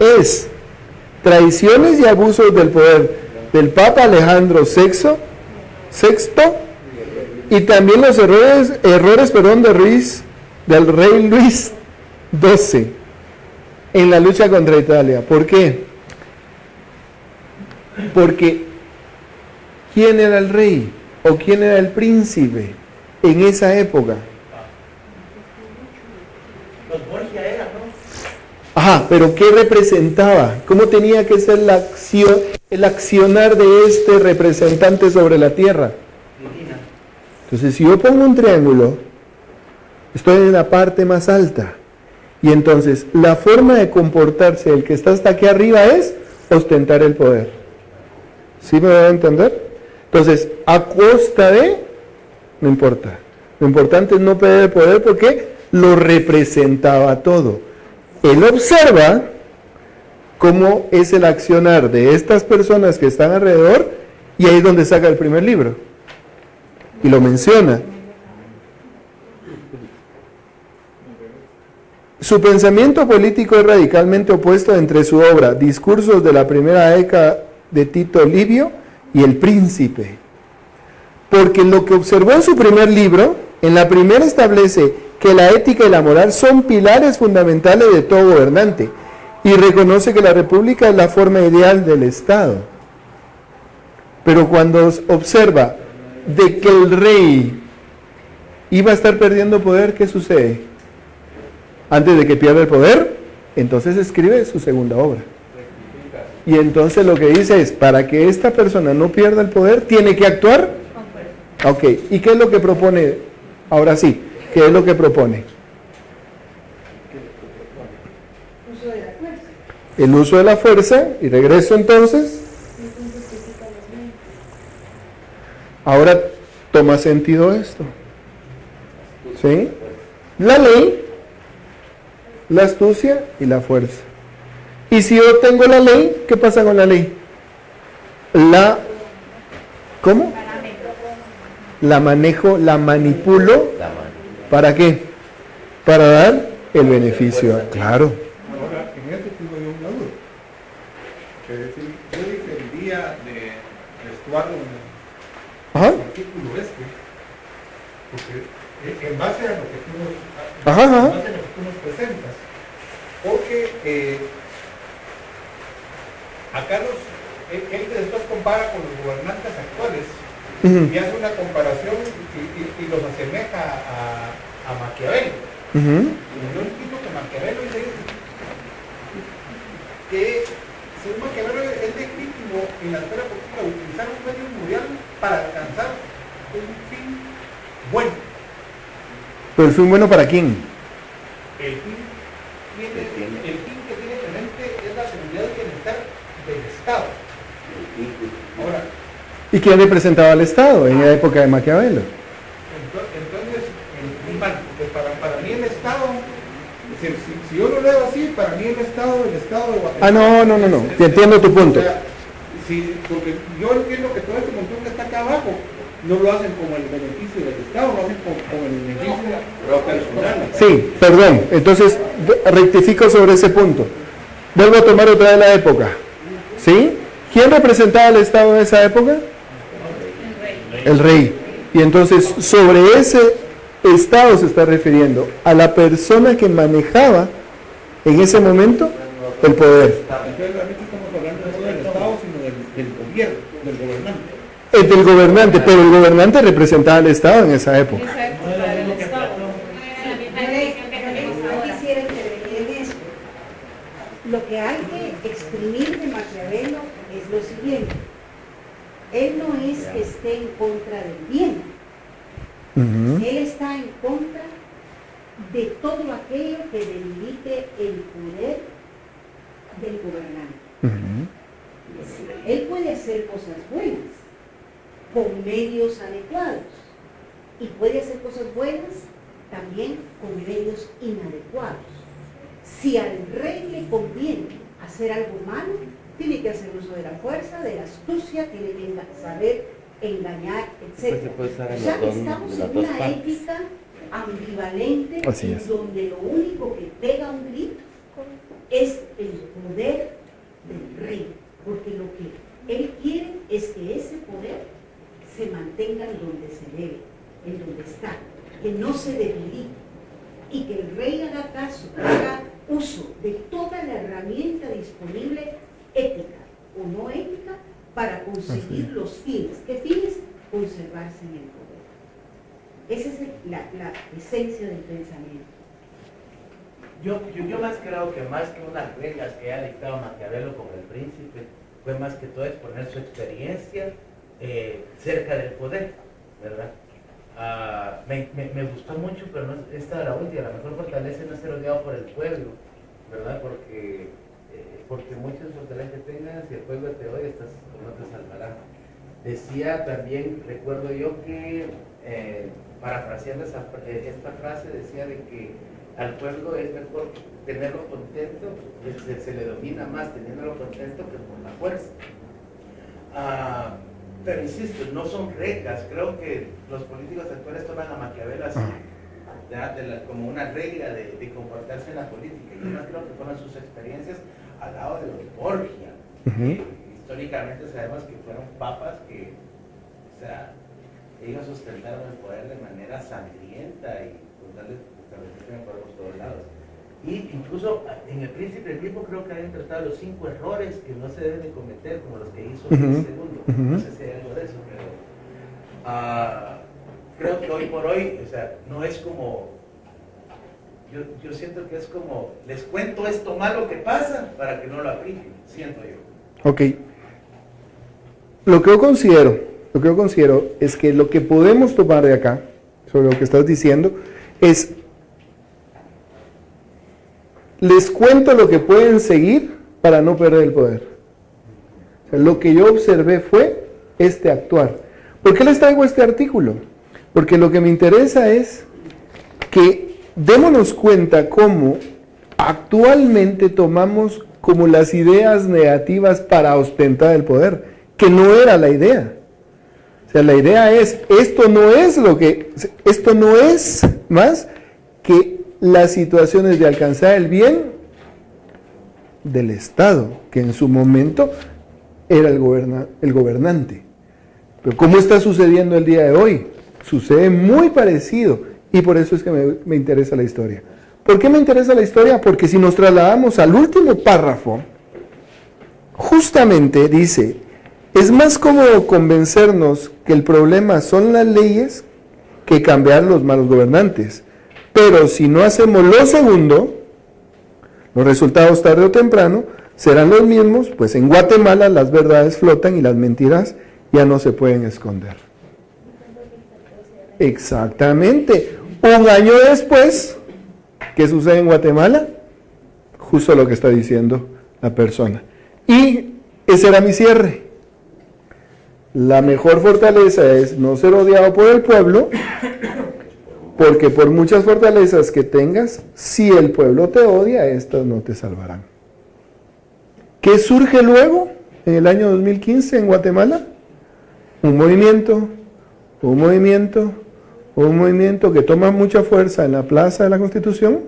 A: es traiciones y abusos del poder del Papa Alejandro VI, y también los errores del rey Luis XII en la lucha contra Italia. ¿Por qué? Porque ¿quién era el rey o quién era el príncipe en esa época?
F: Los Borgia eran, ¿no?
A: Ajá, pero ¿qué representaba? ¿Cómo tenía que ser la acción, el accionar de este representante sobre la tierra?
F: Divina.
A: Entonces, si yo pongo un triángulo, estoy en la parte más alta. Y entonces, la forma de comportarse del que está hasta aquí arriba es ostentar el poder. ¿Sí me van a entender? Entonces, a costa de, no importa. Lo importante es no perder el poder porque lo representaba todo. Él observa cómo es el accionar de estas personas que están alrededor, y ahí es donde saca el primer libro y lo menciona. Su pensamiento político es radicalmente opuesto entre su obra Discursos de la primera década de Tito Livio y El Príncipe, porque lo que observó en su primer libro, en la primera establece que la ética y la moral son pilares fundamentales de todo gobernante, y reconoce que la república es la forma ideal del Estado. Pero cuando observa de que el rey iba a estar perdiendo poder, ¿qué sucede? Antes de que pierda el poder, entonces escribe su segunda obra. Y entonces lo que dice es, para que esta persona no pierda el poder, tiene que actuar. Ok, ¿y qué es lo que propone? Ahora sí, ¿qué es lo que propone?
D: Uso de la fuerza.
A: El uso de la fuerza, y regreso entonces. Ahora toma sentido esto. ¿Sí? La ley, la astucia y la fuerza. Y si yo tengo la ley, ¿qué pasa con la ley? ¿Cómo? La manejo, la manipulo. ¿Para qué? Para dar el beneficio. Claro.
C: Ahora, en esto tengo yo una duda. Es decir, yo defendía de Estuardo
A: Ajá.
C: el artículo porque en base a lo que tú nos,
A: Ajá, ajá.
C: en base a lo que tú nos presentas, porque acá él después compara con los gobernantes actuales y hace una comparación y los asemeja a Maquiavelo. Y yo entiendo que Maquiavelo dice que según Maquiavelo es legítimo en la esfera política utilizar un medio mundial para alcanzar un fin bueno.
A: ¿Pero el fin bueno para quién?
C: El fin que tiene presente es la seguridad y bienestar del Estado. Ahora,
A: ¿Y quién representaba al Estado en la época de Maquiavelo?
C: entonces, para mí el Estado, si yo lo leo así, para mí el Estado de Guatemala.
A: Ah, no. Te entiendo tu punto.
C: O sea, porque yo entiendo que todo este montón que está acá abajo no lo hacen como el beneficio del Estado, lo hacen como el beneficio personal.
A: Sí, perdón. Entonces, rectifico sobre ese punto. Vuelvo a tomar otra vez la época. ¿Sí? ¿Quién representaba al Estado en esa época? El rey. Y entonces, sobre ese Estado se está refiriendo a la persona que manejaba en ese momento el poder.
C: Entonces, realmente estamos hablando no del Estado, sino del gobierno, del gobernante.
A: El del gobernante, pero el gobernante representaba al Estado en esa época.
G: Exacto, o sea, el Estado. Era la misma definición que tenemos
D: Yo
G: ahora.
D: quisiera intervenir en esto. Lo que hay que exprimir de Maquiavelo es lo siguiente. Él no es que esté en contra del bien. Él está en contra de todo aquello que debilite el poder del gobernante. Él puede hacer cosas buenas con medios adecuados y puede hacer cosas buenas también con medios inadecuados. Si al rey le conviene hacer algo malo, tiene que hacer uso de la fuerza, de la astucia, tiene que saber engañar, etc. O sea, estamos en una ética ambivalente
A: Así es.
D: en donde lo único que pega un grito es el poder del rey, porque lo que él quiere es que ese poder se mantenga en donde se debe, en donde está, que no se debilite y que el rey haga caso, haga uso de toda la herramienta disponible, ética o no ética, para conseguir los fines. ¿Qué fines? Conservarse en el poder. Esa es la esencia del pensamiento.
F: Yo más creo que más que unas reglas que ha dictado Maquiavelo como el príncipe, fue más que todo exponer su experiencia cerca del poder, ¿verdad? Me gustó mucho, pero no, esta era la última, la mejor fortaleza no ser odiado por el pueblo, ¿verdad? Porque muchos fortalezas que tengas, si el pueblo te odia, no te salvará. Decía también, recuerdo yo, que parafraseando esta frase, decía de que al pueblo es mejor tenerlo contento, se le domina más teniéndolo contento que por la fuerza. Pero insisto, no son reglas. Creo que los políticos actuales toman a Maquiavelo así, como una regla de comportarse en la política. Yo no creo que fueron sus experiencias al lado de los Borgia. Históricamente sabemos que fueron papas que, o sea, ellos sustentaron el poder de manera sangrienta y con tal de establecerse por todos lados. Y incluso en El Príncipe mismo creo que habían tratado los 5 errores que no se deben de cometer, como los que hizo el segundo. No sé si hay algo de eso, pero creo que hoy por hoy, o sea, no es como, yo siento que es como, les cuento esto malo que pasa para que no lo apliquen, siento yo.
A: Ok. Lo que yo considero es que lo que podemos tomar de acá, sobre lo que estás diciendo, es, les cuento lo que pueden seguir para no perder el poder. O sea, lo que yo observé fue este actuar. ¿Por qué les traigo este artículo? Porque lo que me interesa es que démonos cuenta cómo actualmente tomamos como las ideas negativas para ostentar el poder, que no era la idea. O sea, la idea es, esto no es más que las situaciones de alcanzar el bien del Estado, que en su momento era el gobernante. Pero ¿cómo está sucediendo el día de hoy? Sucede muy parecido, y por eso es que me interesa la historia. ¿Por qué me interesa la historia? Porque si nos trasladamos al último párrafo, justamente dice, es más cómodo convencernos que el problema son las leyes que cambiar los malos gobernantes. Pero si no hacemos lo segundo, los resultados tarde o temprano serán los mismos, pues en Guatemala las verdades flotan y las mentiras ya no se pueden esconder. Exactamente. Un año después, ¿qué sucede en Guatemala? Justo lo que está diciendo la persona. Y ese era mi cierre. La mejor fortaleza es no ser odiado por el pueblo, porque por muchas fortalezas que tengas, si el pueblo te odia, estas no te salvarán. ¿Qué surge luego, en el año 2015 en Guatemala? Un movimiento que toma mucha fuerza en la Plaza de la Constitución,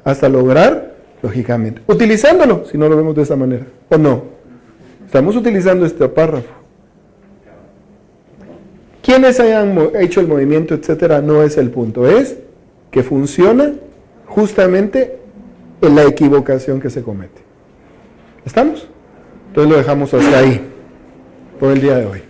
A: hasta lograr, lógicamente, utilizándolo, si no lo vemos de esa manera, ¿o no? Estamos utilizando este párrafo. Quienes hayan hecho el movimiento, etcétera, no es el punto, es que funciona justamente en la equivocación que se comete. ¿Estamos? Entonces lo dejamos hasta ahí, por el día de hoy.